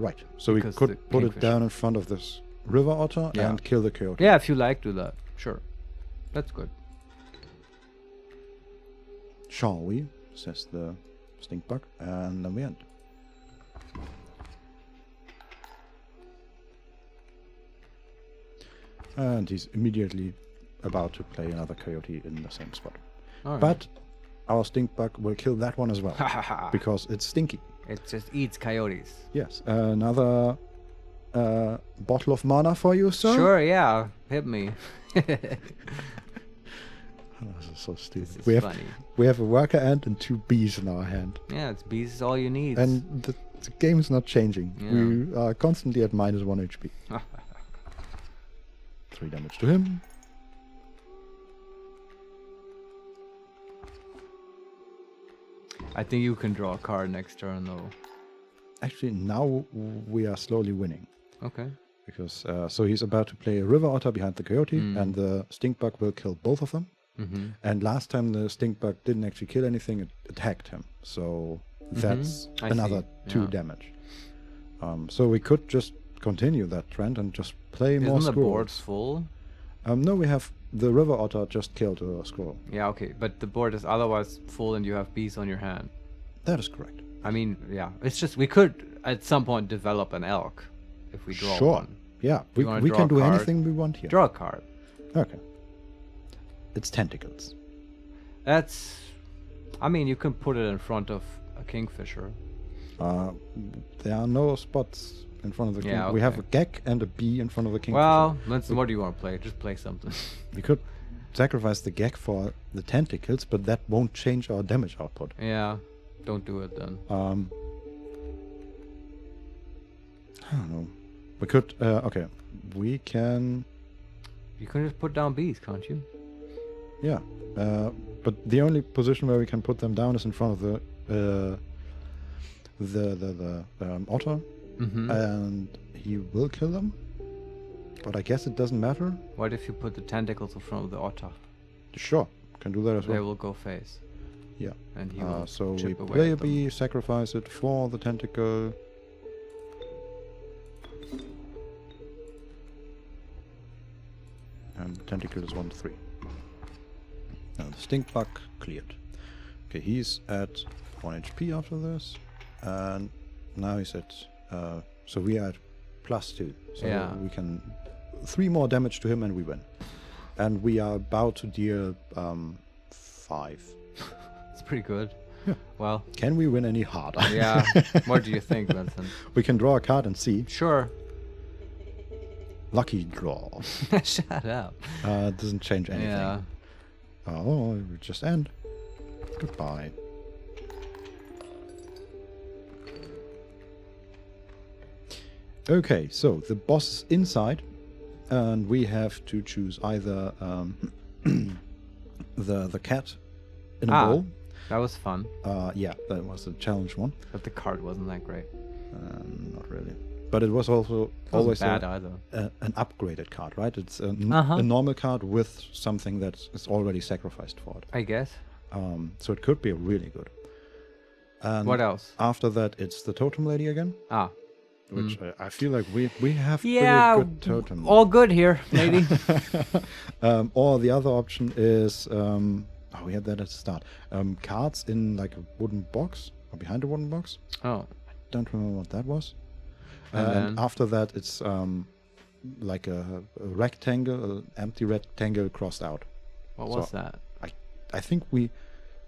right. So we Because could the put it kingfisher. down in front of this river otter Yeah. and kill the coyote. Yeah, if you like, do that. Sure, that's good. Shall we? Says the stink bug, and then we end. And he's immediately about to play another coyote in the same spot. All right. But our stink bug will kill that one as well because it's stinky. It just eats coyotes. Yes. Another bottle of mana for you, sir. Sure, yeah. Hit me. Oh, this is so stupid. This is we have funny. we have a worker ant and 2 bees in our hand, Yeah, it's bees is all you need. and the game is not changing. Yeah. We are constantly at -1 HP. 3 damage to him. I think you can draw a card next turn, though. Actually, now we are slowly winning. Okay. Because so he's about to play a river otter behind the coyote, and the stink bug will kill both of them. And last time the stink bug didn't actually kill anything; it attacked him. So that's I another see. 2 Yeah. damage. So we could just continue that trend and just play more Isn't the board squirrels. full? No, we have the river otter just killed a squirrel. Yeah, okay. But the board is otherwise full and you have bees on your hand. That is correct. I mean, yeah. It's just we could at some point develop an elk if we draw Sure. one. Yeah, You wanna we draw can a do card? anything we want here. Draw a card. Okay. It's tentacles. That's... I mean, you can put it in front of a kingfisher. There are no spots in front of the king. Yeah, We have a okay. gek and a bee in front of the king. Well, what do you want to play? Just play something. We could sacrifice the gek for the tentacles, but that won't change our damage output. Yeah. Don't do it then. I don't know. We could, okay. We can, You can just put down bees, can't you? yeah. But the only position where we can put them down is in front of the otter. And he will kill them. But I guess it doesn't matter. What if you put the tentacles in front of the otter? Sure, can do that as They well. will go face. Yeah. And he will So chip we away play a at them. bee, sacrifice it for the tentacle. And the tentacle is 1/3. Now the stink bug cleared. Okay, he's at 1 HP after this. And now he's at... so we are at +2. So Yeah. we can... 3 more damage to him and we win. And we are about to deal 5. It's pretty good. Yeah. Well, Can we win any harder? yeah. What do you think, Vincent? We can draw a card and see. Sure. Lucky draw. Shut up. It doesn't change anything. Yeah. Oh, it will just end. Goodbye. Okay, so the boss is inside, and we have to choose either the cat in a bowl. That was fun. Yeah, that was the challenge one. But the card wasn't that great. Not really. but it was also always bad either. An upgraded card, right? It's a normal card with something that is already sacrificed for it. I guess. So it could be really good. And what else? After that, it's the Totem Lady again. Which I feel like we have pretty good totem. All good here, lady. Or the other option is we had that at the start. Cards in like a wooden box or behind a wooden box. Oh, I don't remember what that was. And after that, it's like a rectangle, an empty rectangle crossed out. What was that? I think we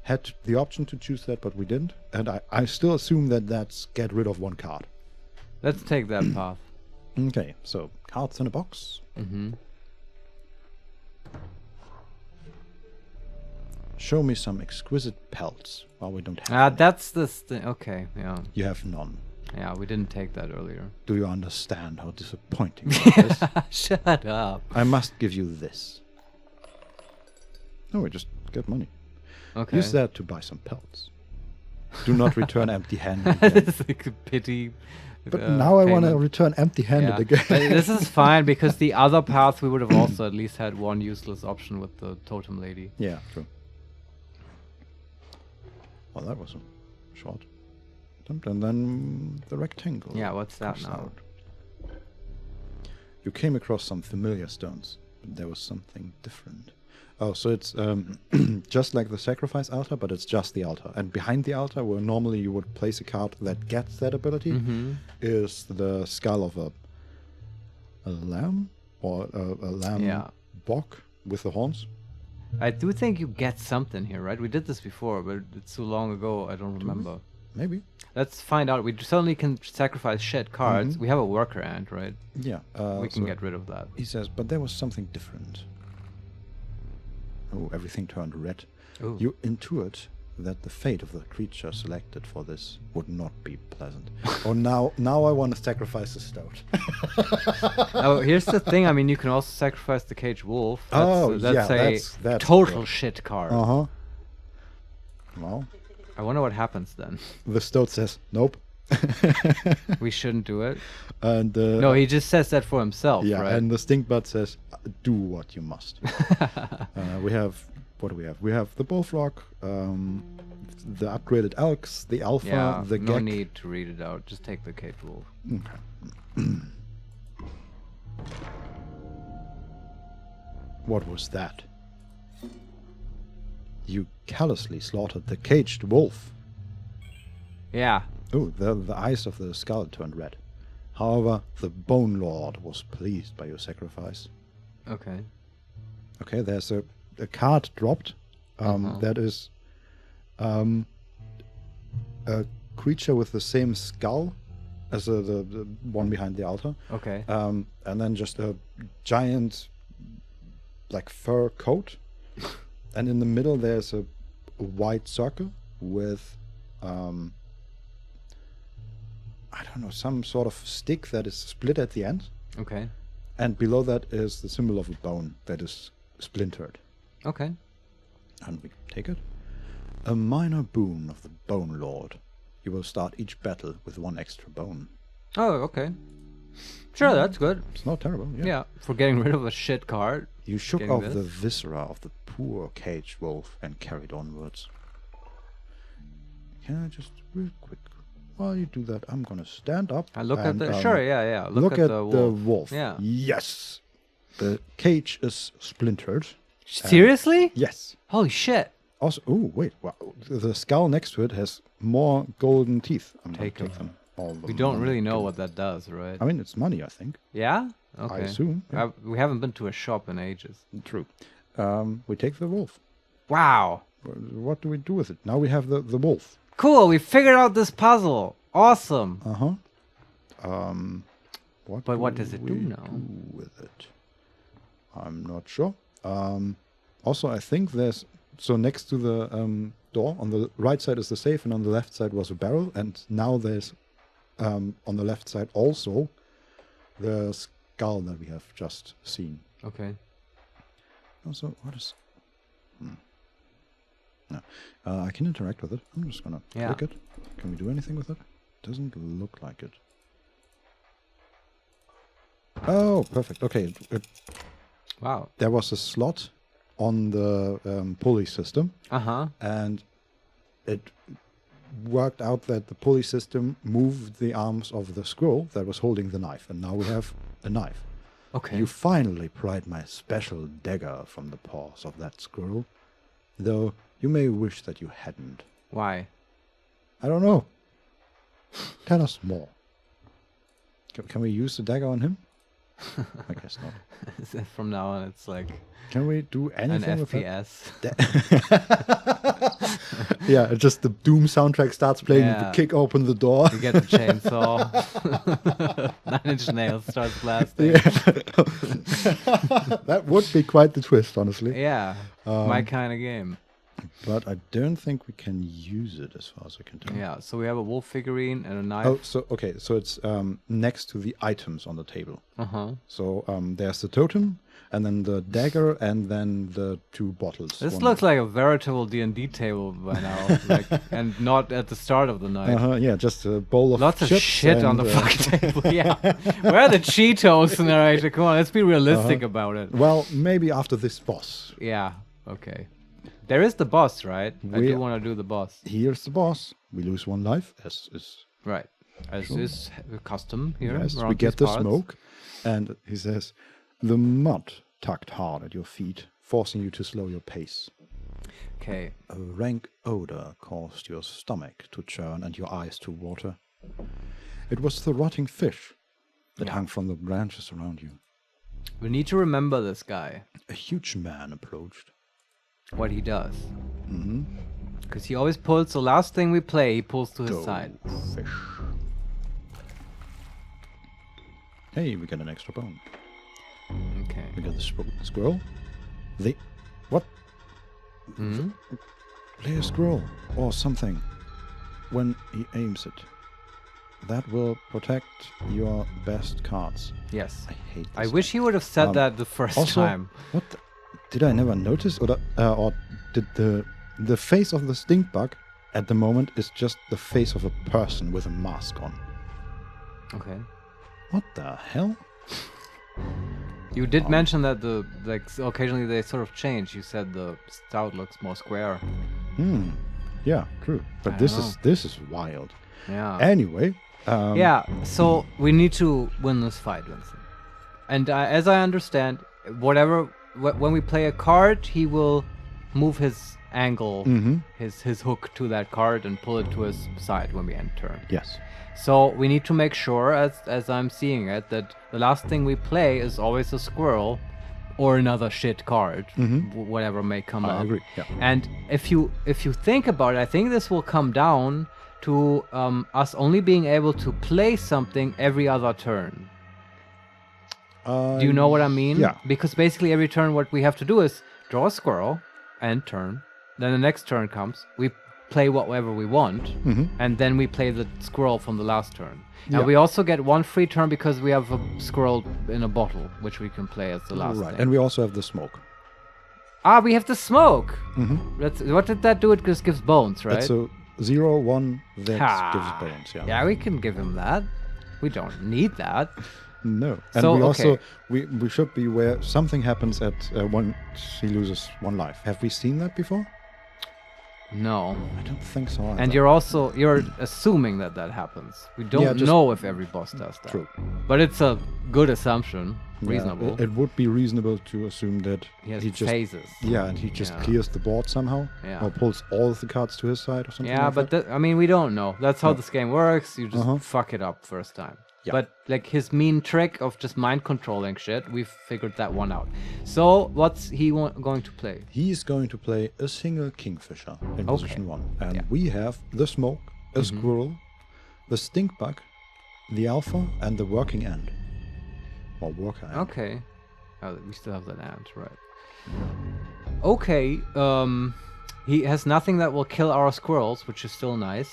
had the option to choose that, but we didn't. And I still assume that that's get rid of one card. Let's take that path. Okay, so cards in a box. Show me some exquisite pelts. Well, we don't have. That's the thing. Okay, yeah. You have none. Yeah, we didn't take that earlier. Do you understand how disappointing that is? Shut up. I must give you this. No, we just get money. Okay. Use that to buy some pelts. Do not return empty-handed. It's like a pity. But now I want to return empty-handed again. But this is fine because the other path we would have also at least had one useless option with the Totem Lady. Yeah, true. Well, that was a short attempt. And then the rectangle. Yeah, what's that now? Out. You came across some familiar stones, but there was something different. Oh, so it's just like the sacrifice altar, but it's just the altar. And behind the altar, where normally you would place a card that gets that ability, is the skull of a lamb or a lamb bok with the horns. I do think you get something here, right? We did this before, but it's so long ago, I don't remember. Maybe. Let's find out. We certainly can sacrifice shit cards. We have a worker ant, right? Yeah. We can get rid of that. He says, but there was something different. Oh, everything turned red. Ooh. You intuit that the fate of the creature selected for this would not be pleasant. Oh, now I want to sacrifice the stoat. Oh, here's the thing. I mean, you can also sacrifice the caged wolf. That's a total shit card. Well, I wonder what happens then. The stoat says, nope. We shouldn't do it. And no, he just says that for himself, right? And the stinkbutt says, do what you must. We have, what do we have? We have the bullfrog, the upgraded elks, the alpha, the no gek. need to read it out. Just take the caged wolf. Okay. What was that? You callously slaughtered the caged wolf. Yeah. Oh, the eyes of the skull turned red. However, the Bone Lord was pleased by your sacrifice. Okay. Okay, there's a card dropped. That is a creature with the same skull as the one behind the altar. Okay. And then just a giant, like, fur coat. And in the middle there's a white circle with I don't know, some sort of stick that is split at the end. Okay. And below that is the symbol of a bone that is splintered. Okay. And we take it. A minor boon of the Bone Lord. You will start each battle with one extra bone. Oh, okay. Sure, that's good. It's not terrible. Yeah, for getting rid of a shit card. You shook off the viscera of the poor caged wolf and carried onwards. Can I just real quick? While you do that, I'm gonna stand up. I look and, at the Look at the wolf. Yeah. Yes. The cage is splintered. Seriously? Yes. Holy shit. Also, oh wait, wow. The skull next to it has more golden teeth. Take them. We don't really know what that does, right? I mean, it's money, I think. Yeah? Okay. I assume. Yeah. We haven't been to a shop in ages. True. We take the wolf. Wow. What do we do with it? Now we have the wolf. Cool, we figured out this puzzle. Awesome. What does it do now? With it? I'm not sure. Also, I think there's... So next to the door, on the right side is the safe, and on the left side was a barrel. And now there's, on the left side also, the skull that we have just seen. Okay. Also, what is... No. I can interact with it. I'm just gonna click it. Can we do anything with it? Doesn't look like it. Oh, perfect. Okay. Wow. There was a slot on the pulley system, and it worked out that the pulley system moved the arms of the squirrel that was holding the knife, and now we have a knife. Okay. You finally pried my special dagger from the paws of that squirrel, though you may wish that you hadn't. Why? I don't know. Tell us more. Can we use the dagger on him? I guess not. From now on, it's like can we do anything an with FPS. Yeah, just the Doom soundtrack starts playing. Yeah. You kick open the door. You get the chainsaw. 9-Inch Nails starts blasting. Yeah. That would be quite the twist, honestly. Yeah, my kind of game. But I don't think we can use it as far as I can tell. Yeah, so we have a wolf figurine and a knife. Oh, so okay, so it's next to the items on the table. So there's the totem, and then the dagger, and then the 2 bottles. This looks like a veritable D&D table by now, like, and not at the start of the night. Yeah, just a bowl of lots of chips shit on the fucking table. Yeah, where are the Cheetos, narrator? Come on, let's be realistic about it. Well, maybe after this boss. Yeah. Okay. There is the boss, right? I We- do want to do the boss. Here's the boss. We lose 1 life, as is. Right. As is custom here. Yes, around we get these the parts. smoke, and he says, the mud tugged hard at your feet, forcing you to slow your pace. Okay. A rank odor caused your stomach to churn and your eyes to water. It was the rotting fish that hung from the branches around you. We need to remember this guy. A huge man approached. What he does. Because he always pulls the last thing we play, he pulls to his Go, side. fish. Hey, we get an extra bone. Okay. We got the squirrel. What? Play a squirrel or something when he aims it. That will protect your best cards. Yes. I hate this. I wish he would have said that the first Also, time. what did I never notice, or did the face of the stink bug at the moment is just the face of a person with a mask on? Okay. What the hell? You did mention that occasionally they sort of change. You said the stout looks more square. Yeah, true. But I this don't is wild. Yeah. Anyway. Yeah. So we need to win this fight, Vincent. And as I understand, when we play a card, he will move his angle, his hook to that card and pull it to his side when we end turn. Yes. So we need to make sure, as I'm seeing it, that the last thing we play is always a squirrel or another shit card, whatever may come up. I agree. Yeah. And if you think about it, I think this will come down to us only being able to play something every other turn. Do you know what I mean? Yeah. Because basically every turn what we have to do is draw a squirrel and turn. Then the next turn comes. We play whatever we want. And then we play the squirrel from the last turn. Yeah. And we also get 1 free turn because we have a squirrel in a bottle, which we can play as the last Right. thing. And we also have the smoke. We have the smoke. What did that do? It just gives bones, right? That's a 0-1 that gives bones. Yeah. Yeah, we can give him that. We don't need that. No. And So, we also okay. we should be aware something happens at once he loses 1 life. Have we seen that before? No. I don't think so. Either. And you're assuming that happens. We don't just- know if every boss does that. True. But it's a good assumption. Yeah, Reasonable. it would be reasonable to assume that He has just phases. Yeah, and he just Yeah. clears the board somehow, Yeah. or pulls all of the cards to his side or something. Yeah, like but that. I mean, we don't know. That's how No. this game works. You just Uh-huh. fuck it up first time. Yeah. But like his mean trick of just mind controlling shit, we've figured that one out. So what's he going to play? He is going to play a single kingfisher in Okay. position 1, and Yeah. we have the smoke, a squirrel, the stink bug, the alpha, and the working end, or worker end. Okay. Oh, we still have that ant, right? Okay. He has nothing that will kill our squirrels, which is still nice.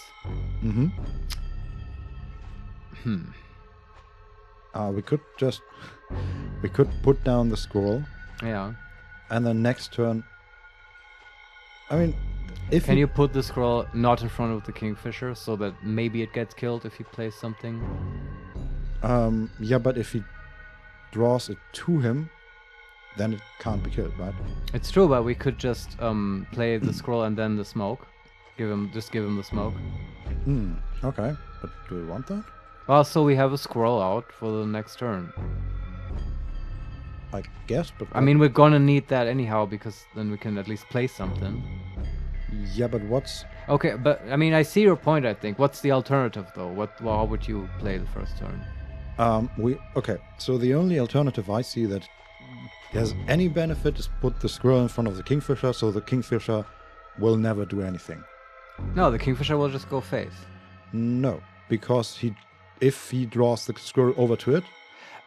We could put down the squirrel, Yeah. and then next turn. I mean, if Can you put the squirrel not in front of the kingfisher so that maybe it gets killed if he plays something? Yeah, but if he draws it to him, then it can't be killed, right? It's true, but we could just play the scroll and then the smoke. Give him the smoke. Okay, but do we want that? Well, so we have a scroll out for the next turn. I guess, but... I mean, we're gonna need that anyhow, because then we can at least play something. Yeah, but what's... Okay, but, I mean, I see your point, I think. What's the alternative, though? How would you play the first turn? Okay, so the only alternative I see that has any benefit is put the squirrel in front of the kingfisher, so the kingfisher will never do anything. No, the kingfisher will just go face. No, because if he draws the squirrel over to it...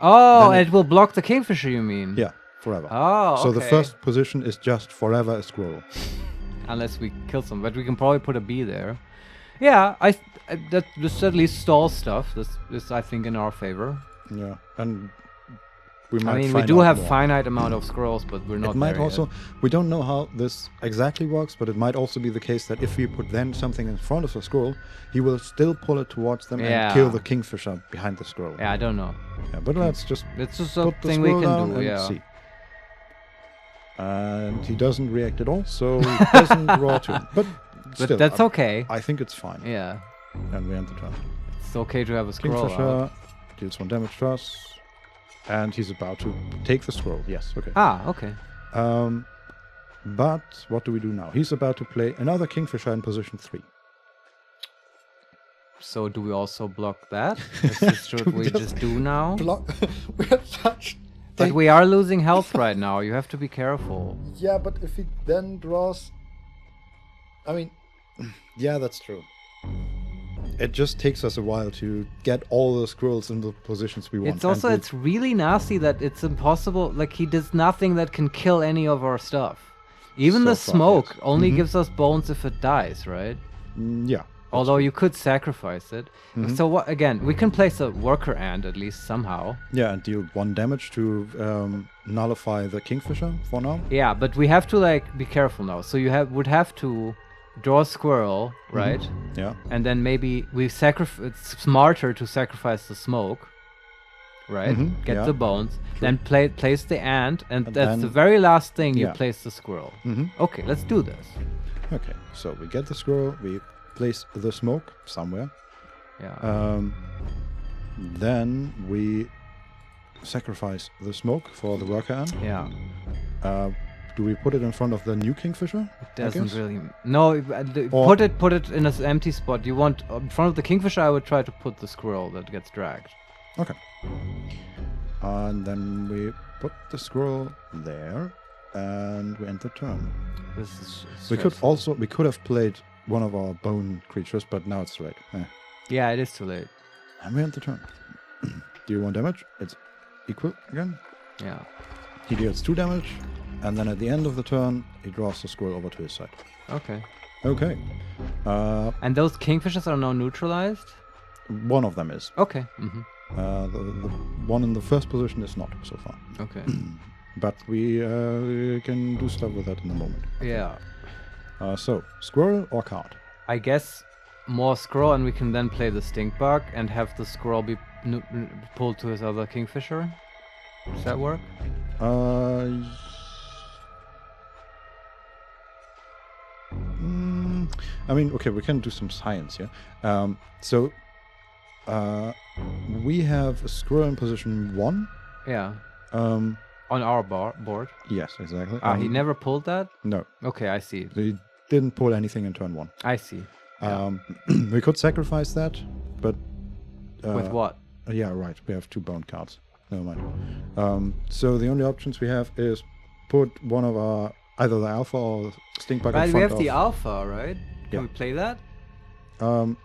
Oh, it will block the kingfisher, you mean? Yeah, forever. Oh, So okay. the first position is just forever a squirrel. Unless we kill some, but we can probably put a bee there. Yeah, this at least stalls stuff. This is, I think, in our favor. Yeah, and we might. I mean, we find do out have more. finite amount of scrolls, but we're not. It might there also. yet. We don't know how this exactly works, but it might also be the case that if we put then something in front of the scroll, he will still pull it towards them and kill the kingfisher behind the scroll. Yeah, I don't know. Yeah, but let's just. It's just put the something we scroll can down do. and Yeah. see. And he doesn't react at all, so he doesn't draw to him. But still, that's okay. I think it's fine. Yeah. And we end the turn. It's okay to have a scroll Kingfisher out. deals 1 damage to us, and he's about to take the scroll. Yes, okay. Ah, okay. But what do we do now? He's about to play another Kingfisher in position 3. So do we also block that? Is this what we just do now? Block. We have such. But we are losing health right now. You have to be careful. Yeah, but if he then draws. I mean, yeah, that's true. It just takes us a while to get all the scrolls in the positions we want. It's also, it's really nasty that it's impossible. Like, he does nothing that can kill any of our stuff. Even the So far, smoke yes. only gives us bones if it dies, right? Yeah. Although you could sacrifice it. So what? Again, we can place a worker ant at least somehow. Yeah, and deal 1 damage to nullify the Kingfisher for now. Yeah, but we have to like be careful now. So you would have to draw a squirrel, right? Yeah. And then maybe we it's smarter to sacrifice the smoke, right? Get yeah. the bones, then place the ant, and that's then- the very last thing you yeah. place the squirrel. Okay, let's do this. Okay, so we get the squirrel, we place the smoke somewhere. Yeah. Then we sacrifice the smoke for the worker ant. Yeah. Do we put it in front of the new Kingfisher? Doesn't really. No, Or- put it in an empty spot. You want in front of the kingfisher. I would try to put the squirrel that gets dragged. Okay. And then we put the squirrel there, and we end the turn. This is. We could have played one of our bone creatures, but now it's too late. Yeah, it is too late. And we end the turn. Deal 1 damage. It's equal again. Yeah. He deals 2 damage, and then at the end of the turn, he draws the squirrel over to his side. Okay. Okay. And those kingfishers are now neutralized. One of them is. Okay. The one in the first position is not so far. Okay. But we can do stuff with that in a moment. Yeah. So, squirrel or card? I guess more squirrel, and we can then play the stink bug and have the squirrel be pulled to his other kingfisher. Does that work? I mean, okay, we can do some science here. We have a squirrel in position 1. Yeah. On our board. Yes, exactly. He never pulled that? No. Okay, I see. He didn't pull anything in turn 1. I see. We could sacrifice that, but... With what? Yeah, right. We have 2 bone cards. Never mind. So the only options we have is put one of our... Either the alpha or stink bug in Right, front we have of... the alpha, right? Can Yeah. we play that?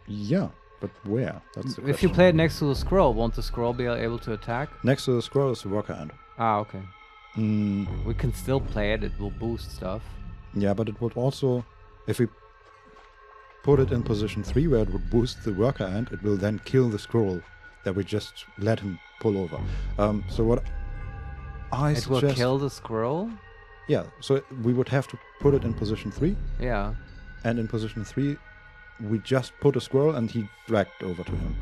Yeah, but where? That's the If you question. play it next to the scroll, won't the scroll be able to attack? Next to the squirrel is the worker ant. Ah, okay. We can still play it. It will boost stuff. Yeah, but it would also... If we put it in position 3 where it would boost the worker ant, it will then kill the scroll that we just let him pull over. So what I It will suggest... kill the squirrel? Yeah, so we would have to put it in position 3, Yeah. and in position 3 we just put a squirrel and he dragged over to him.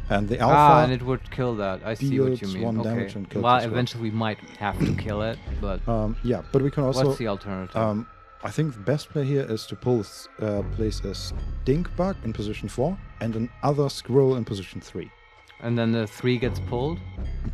And the alpha. and it would kill that. I see what you deals mean. 1 Okay. damage and kills Well, the scroll. eventually we might have to kill it, but Yeah, but we can also. what's the alternative? I think the best play here is to place a stink bug in position 4 and another scroll in position 3. And then the 3 gets pulled?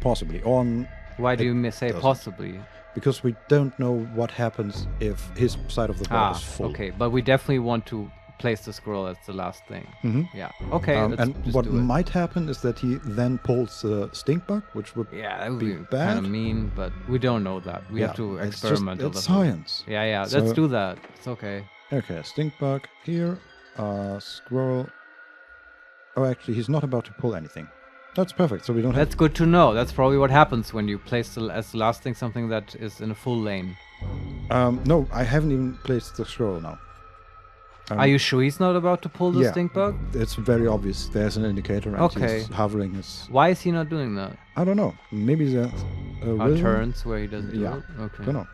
Possibly. On Why do It you say doesn't. possibly? because we don't know what happens if his side of the board is full. Okay, but we definitely want to place the scroll as the last thing. Mhm. Yeah. Okay. let's And just what do it. might happen is that he then pulls the stink bug, which would Yeah, that would be be bad. kind of mean, but we don't know that. We have to it's experiment a It's little. science. Yeah, So- let's do that. It's okay. Okay, stink bug here, scroll. Oh, actually, he's not about to pull anything. That's perfect. So we don't have. That's good to know. That's probably what happens when you place as the last thing something that is in a full lane. No, I haven't even placed the scroll now. Are you sure he's not about to pull the yeah. stink bug? It's very obvious. There's an indicator, and Okay. he's hovering his. Why is he not doing that? I don't know. Maybe there's Are turns where he doesn't do Yeah. it? Okay. Don't know.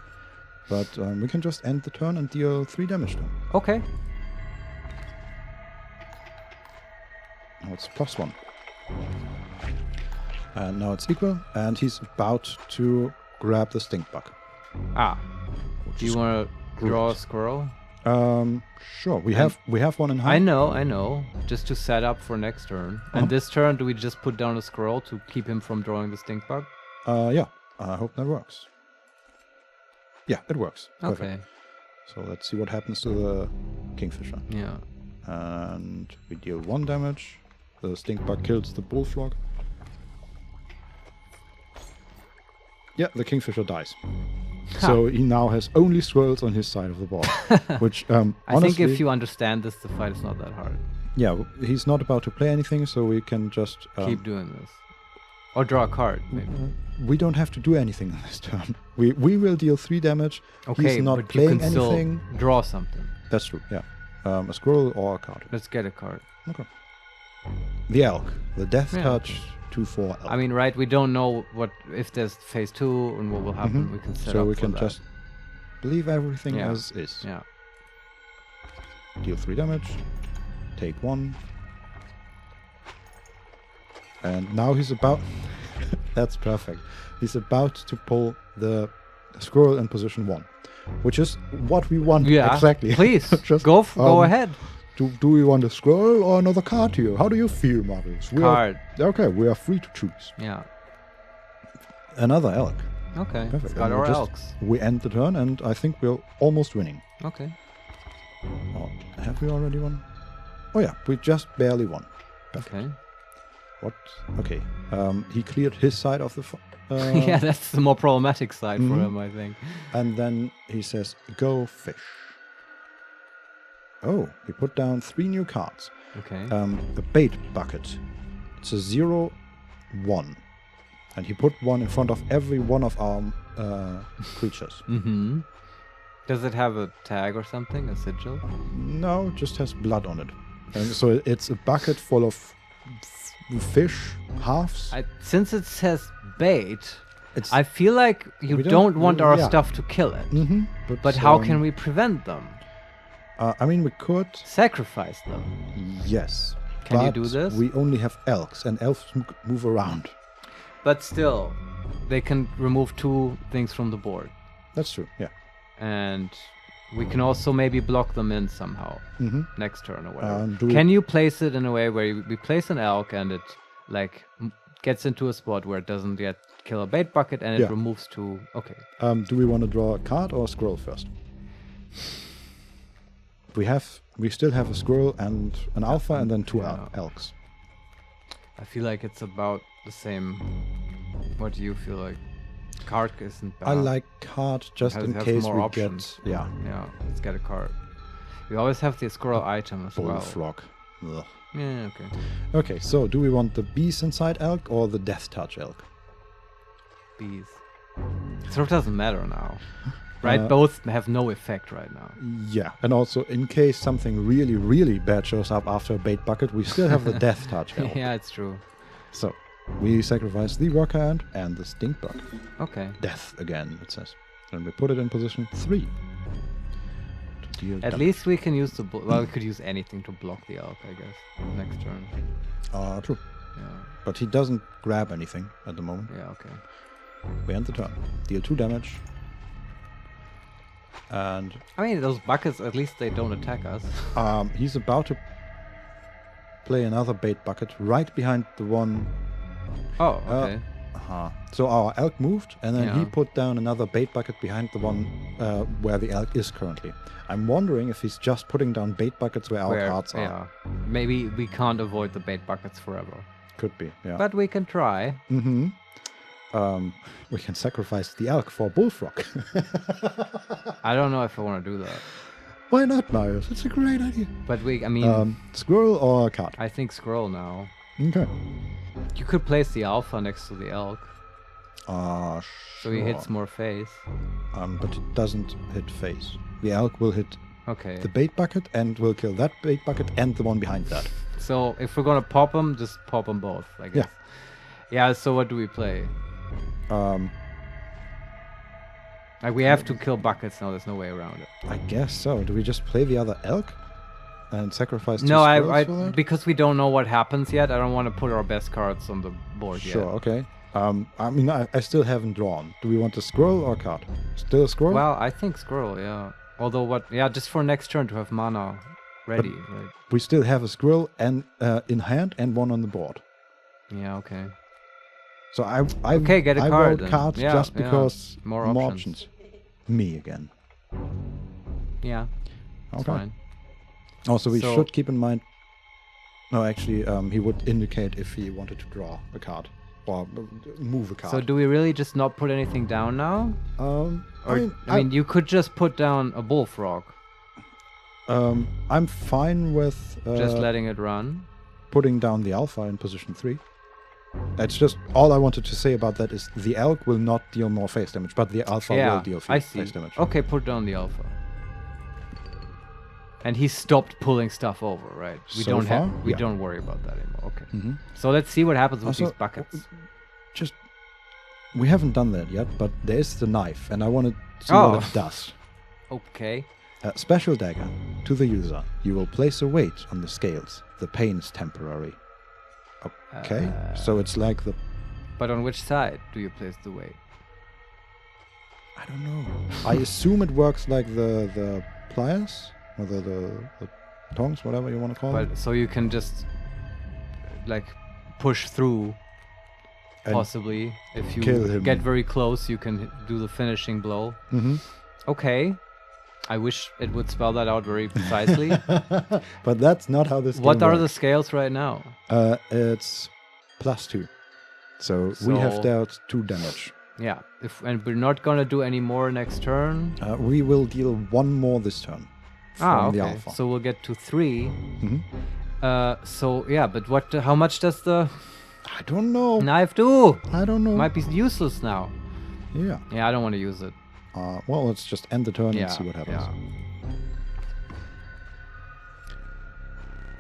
But we can just end the turn and deal 3 damage to him. Okay. Now it's +1. And now it's equal, and he's about to grab the stink bug. Do you want to draw a squirrel? Sure. We have one in hand. I know. Just to set up for next turn. And this turn, do we just put down a scroll to keep him from drawing the stink bug? Yeah. I hope that works. Yeah, it works. Perfect. Okay. So let's see what happens to the kingfisher. Yeah. And we deal 1 damage. The stink bug kills the bullfrog. Yeah, the kingfisher dies. So he now has only swirls on his side of the board. Which, I think honestly, if you understand this, the fight is not that hard. yeah, he's not about to play anything, so we can just Keep doing this. Or draw a card, maybe. we don't have to do anything on this turn. We will deal 3 damage. Okay, He's not but playing you can anything. still draw something. That's true. Yeah, a scroll or a card. Let's get a card. Okay. The elk, the death Yeah. touch 2/4 elk. I mean, right? We don't know what if there's phase 2 and what will happen. We can set so up we for can that. just leave everything Yeah. as is. Yeah. Deal 3 damage. Take 1. And now he's about. That's perfect. He's about to pull the scroll in position 1, which is what we want Yeah. exactly. Please Just, go ahead. Do we want a scroll or another card here? How do you feel, Marius? Card. Okay, we are free to choose. Yeah. Another elk. Okay. Perfect. It's got And our we just- elks. We end the turn, and I think we're almost winning. Okay. Oh, have we already won? Oh yeah, we just barely won. Perfect. Okay. What? Okay. He cleared his side of the. Yeah, that's the more problematic side for Mhm. him, I think. And then he says, "Go fish." Oh, he put down 3 new cards. Okay. A bait bucket. It's a 0/1, and he put 1 in front of every one of our creatures. Mm-hmm. Does it have a tag or something? A sigil? No, it just has blood on it. And so it's a bucket full of fish halves. Since it says bait, It's I feel like you We don't don't- want our yeah. stuff to kill it. Mhm, But how can we prevent them? I mean, we could. Sacrifice them. Yes. Can you but do this? We only have elks, and elves move around. But still, they can remove 2 things from the board. That's true. Yeah. And we can also maybe block them in somehow Mm-hmm. next turn or whatever. do we- Can you place it in a way where we place an elk and it like gets into a spot where it doesn't yet kill a bait bucket and it Yeah. removes 2? Okay. Do we want to draw a card or a scroll first? We still have a squirrel and an alpha, and then 2 Yeah. elks. I feel like it's about the same. What do you feel like? Card isn't bad. I like card just Has- in has case more we options. get Yeah, let's get a card. We always have the squirrel item as well. bullfrog. Ugh. Yeah, okay. Okay, so do we want the beast inside elk or the death touch elk? Bees. Sort of doesn't matter now. Right? Both have no effect right now. Yeah, and also in case something really, really bad shows up after a bait bucket, we still have the death touch elk. Yeah, it's true. So we sacrifice the worker ant and the stink bug. Okay. Death again, it says. And we put it in position 3. To deal At damage. least we can use the... well, we could use anything to block the elk, I guess. Next turn. True. But he doesn't grab anything at the moment. Yeah, okay. We end the turn. Deal 2 damage. And I mean, those buckets, at least they don't attack us. he's about to play another bait bucket right behind the one. Oh, okay. So our elk moved, and then he Yeah. put down another bait bucket behind the one where the elk is currently. I'm wondering if he's just putting down bait buckets where our cards are. Yeah. Maybe we can't avoid the bait buckets forever. Could be, yeah. But we can try. Mm-hmm. We can sacrifice the elk for bullfrog. I don't know if I want to do that. Why not, Marius? It's a great idea. But I mean... squirrel or cat? I think scroll now. Okay. You could place the alpha next to the elk. Sure. So he hits more face. But it doesn't hit face. The elk will hit Okay. the bait bucket and will kill that bait bucket and the one behind that. So if we're gonna pop them, just pop them both, I guess. Yeah, so what do we play? Like we have to kill buckets now, there's no way around it. I guess so. Do we just play the other elk and sacrifice two No, squirrels for that? because we don't know what happens yet, I don't want to put our best cards on the board Sure, yet. okay. I mean, I still haven't drawn. Do we want a squirrel or a cat? Still a squirrel? Well, I think scroll, yeah. Although just for next turn to have mana ready, right? We still have a squirrel and in hand and one on the board. Yeah, okay. So I Okay, get a I card wrote then. cards Yeah, just yeah. because More options. Me again. Yeah, it's Okay. fine. Also, we So- should keep in mind. No, actually, he would indicate if he wanted to draw a card or move a card. So do we really just not put anything down now? I mean, you could just put down a bullfrog, I'm fine with just letting it run. putting down the alpha in position 3. That's just all I wanted to say about that is the elk will not deal more face damage, but the alpha will deal I see. face damage. Okay, put down the alpha. And he stopped pulling stuff over, right? We So don't far, have. We yeah. don't worry about that anymore. Okay. Mhm. So let's see what happens with Also, these buckets. Just we haven't done that yet, but there is the knife, and I want to see Oh. what it does. Okay. Special dagger to the user. You will place a weight on the scales. The pain is temporary. Okay, so it's like the. But on which side do you place the weight? I don't know. I assume it works like the pliers or the tongs, whatever you want to call them. But so you can just like push through. And Possibly, if you kill him. get very close, you can do the finishing blow. Mm-hmm. Okay. I wish it would spell that out very precisely. But that's not how this. What game are the works. scales right now? It's +2. So we have So- dealt 2 damage. Yeah. And we're not gonna do any more next turn. We will deal 1 more this turn. From the Okay. alpha. So we'll get to 3. Mhm. So yeah, but how much does the I don't know. knife do? I don't know. Might be useless now. Yeah. Yeah, I don't want to use it. Well, let's just end the turn Yeah. and see what happens. Yeah.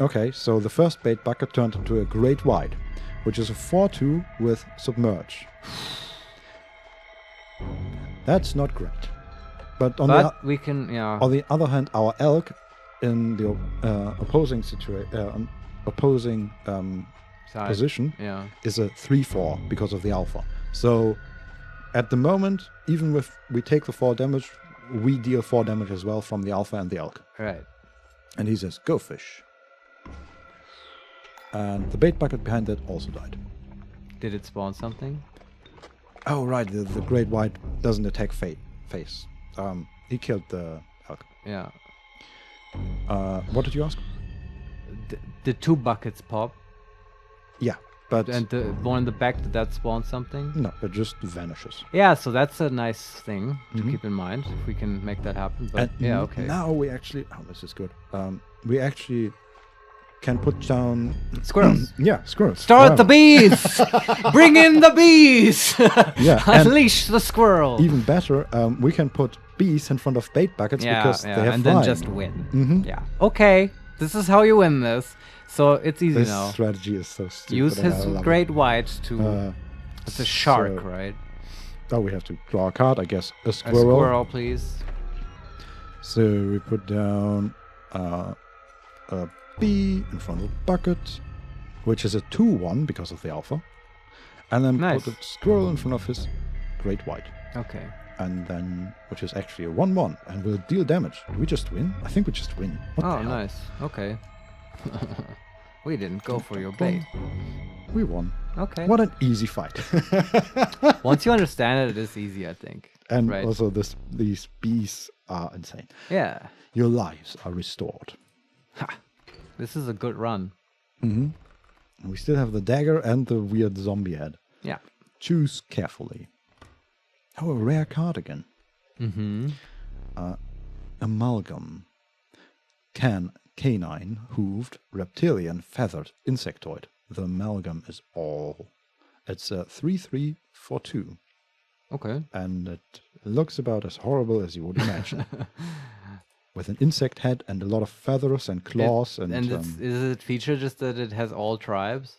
Okay, so the first bait bucket turned into a Great White, which is a 4/2 with Submerge. That's not great. But on we can, yeah. on the other hand, our elk in the opposing Side. position Yeah. is a 3/4 because of the alpha. So at the moment, even if we take the 4 damage, we deal 4 damage as well from the alpha and the elk. Right. And he says, "Go fish." And the bait bucket behind that also died. Did it spawn something? Oh, right, the Great White doesn't attack face. He killed the elk. Yeah. What did you ask? The 2 buckets pop, Yeah, but and the one in the back, did that spawn something? no, it just vanishes. Yeah, so that's a nice thing to Mhm. keep in mind if we can make that happen. But And yeah, okay. Now we actually, this is good. We actually can put down Squirrels. Yeah, squirrels. Start the forever. bees! Bring in the bees! Yeah, and Unleash the squirrel! even better, we can put bees in front of bait buckets because they have and flying. then just win. Mhm. Yeah. Okay, this is how you win this. So it's easy This now. strategy is so stupid. Use and I his love great it. white to. It's a shark, so- right? Oh, we have to draw a card, I guess. A A squirrel. squirrel, please. So we put down a bee in front of the bucket. which is a 2/1 because of the alpha. And then Nice. put a squirrel in front of his Great White. Okay. And then, which is actually a 1/1 and will deal damage. Do we just win? I think we just win. What the Oh, hell? nice. Okay. We didn't go for your bait. We won. Okay. What an easy fight. Once you understand it, it is easy, I think. And Right. also these bees are insane. Yeah. Your lives are restored. This is a good run. And we still have the dagger and the weird zombie head. Yeah. Choose carefully. Oh, a rare card again. Mm-hmm. Amalgam. Canine, hooved, reptilian, feathered, insectoid. The amalgam is all. It's a 3/3 for 2. Okay. And it looks about as horrible as you would imagine. With an insect head and a lot of feathers and claws. Is it featured just that it has all tribes?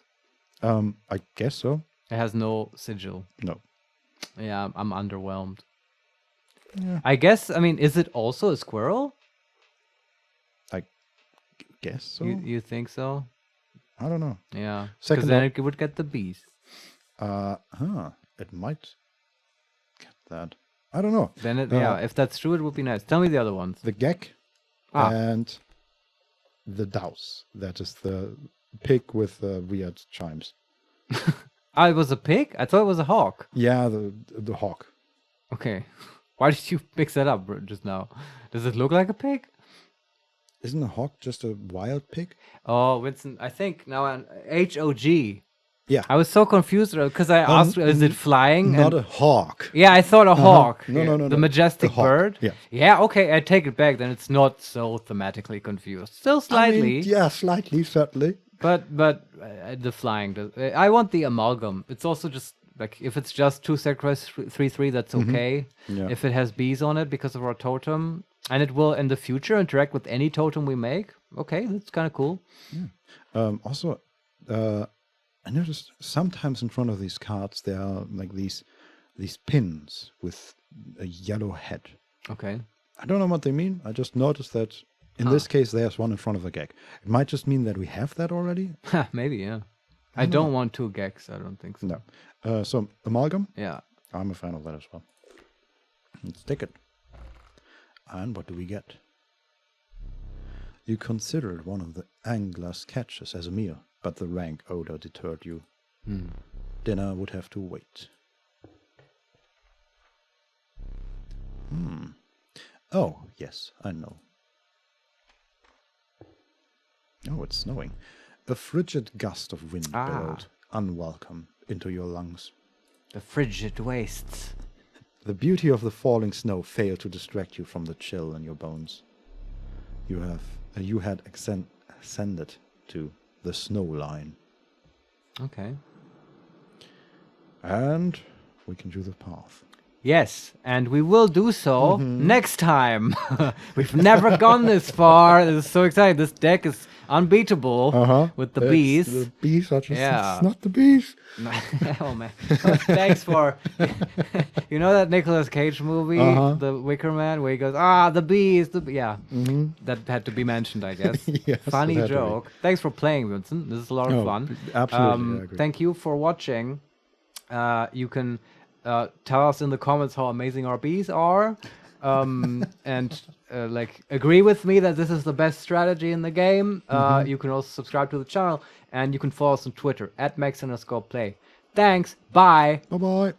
I guess so. It has no sigil. No. Yeah, I'm underwhelmed. Yeah. I guess, I mean, is it also a squirrel? I guess so. You think so? I don't know. Yeah. Second Because then up- it would get the bees. It might get that. I don't know. Then if that's true, it would be nice. Tell me the other ones. The Gek and the Douse. That is the pig with weird chimes. It was a pig? I thought it was a hawk. Yeah, the hawk. Okay. Why did you mix that up just now? Does it look like a pig? Isn't a hawk just a wild pig? Oh, Vincent, I think now HOG. Yeah. I was so confused because I asked, is it flying? Not And- a hawk. Yeah, I thought a hawk. No, Yeah, no, no, The no. majestic The hawk, bird. yeah. Yeah, okay, I take it back. Then it's not so thematically confused. Still slightly. I mean, yeah, slightly, certainly. But the flying. I want the amalgam. It's also just like if it's just 2 sacrifice 3/3, that's okay. Yeah. If it has bees on it because of our totem, and it will in the future interact with any totem we make. Okay, that's kind of cool. Also, I noticed sometimes in front of these cards there are like these pins with a yellow head. Okay. I don't know what they mean. I just noticed that in this case there's one in front of the Gek. It might just mean that we have that already. Maybe, yeah. I don't want 2 Gex. I don't think so. No. So amalgam. Yeah. I'm a fan of that as well. Let's take it. And what do we get? You considered one of the angler's catches as a meal, but the rank odor deterred you. Dinner would have to wait. Oh, yes, I know. Oh, it's snowing. A frigid gust of wind billowed, unwelcome, into your lungs. The frigid wastes. The beauty of the falling snow failed to distract you from the chill in your bones. You had ascended to the snow line. Okay. And we can do the path. Yes, and we will do so next time. We've never gone this far. This is so exciting. This deck is unbeatable with the bees. The bees are just Yeah. it's not the bees. Oh man! Thanks for you know that Nicolas Cage movie, The Wicker Man, where he goes, the bees, that had to be mentioned, I guess. Yes, Funny it had to be. joke. Thanks for playing, Vincent. This is a lot of fun. Absolutely, I agree. Thank you for watching. You can tell us in the comments how amazing our bees are, and agree with me that this is the best strategy in the game. You can also subscribe to the channel, and you can follow us on Twitter @Max_Play. Thanks. Bye. Bye bye.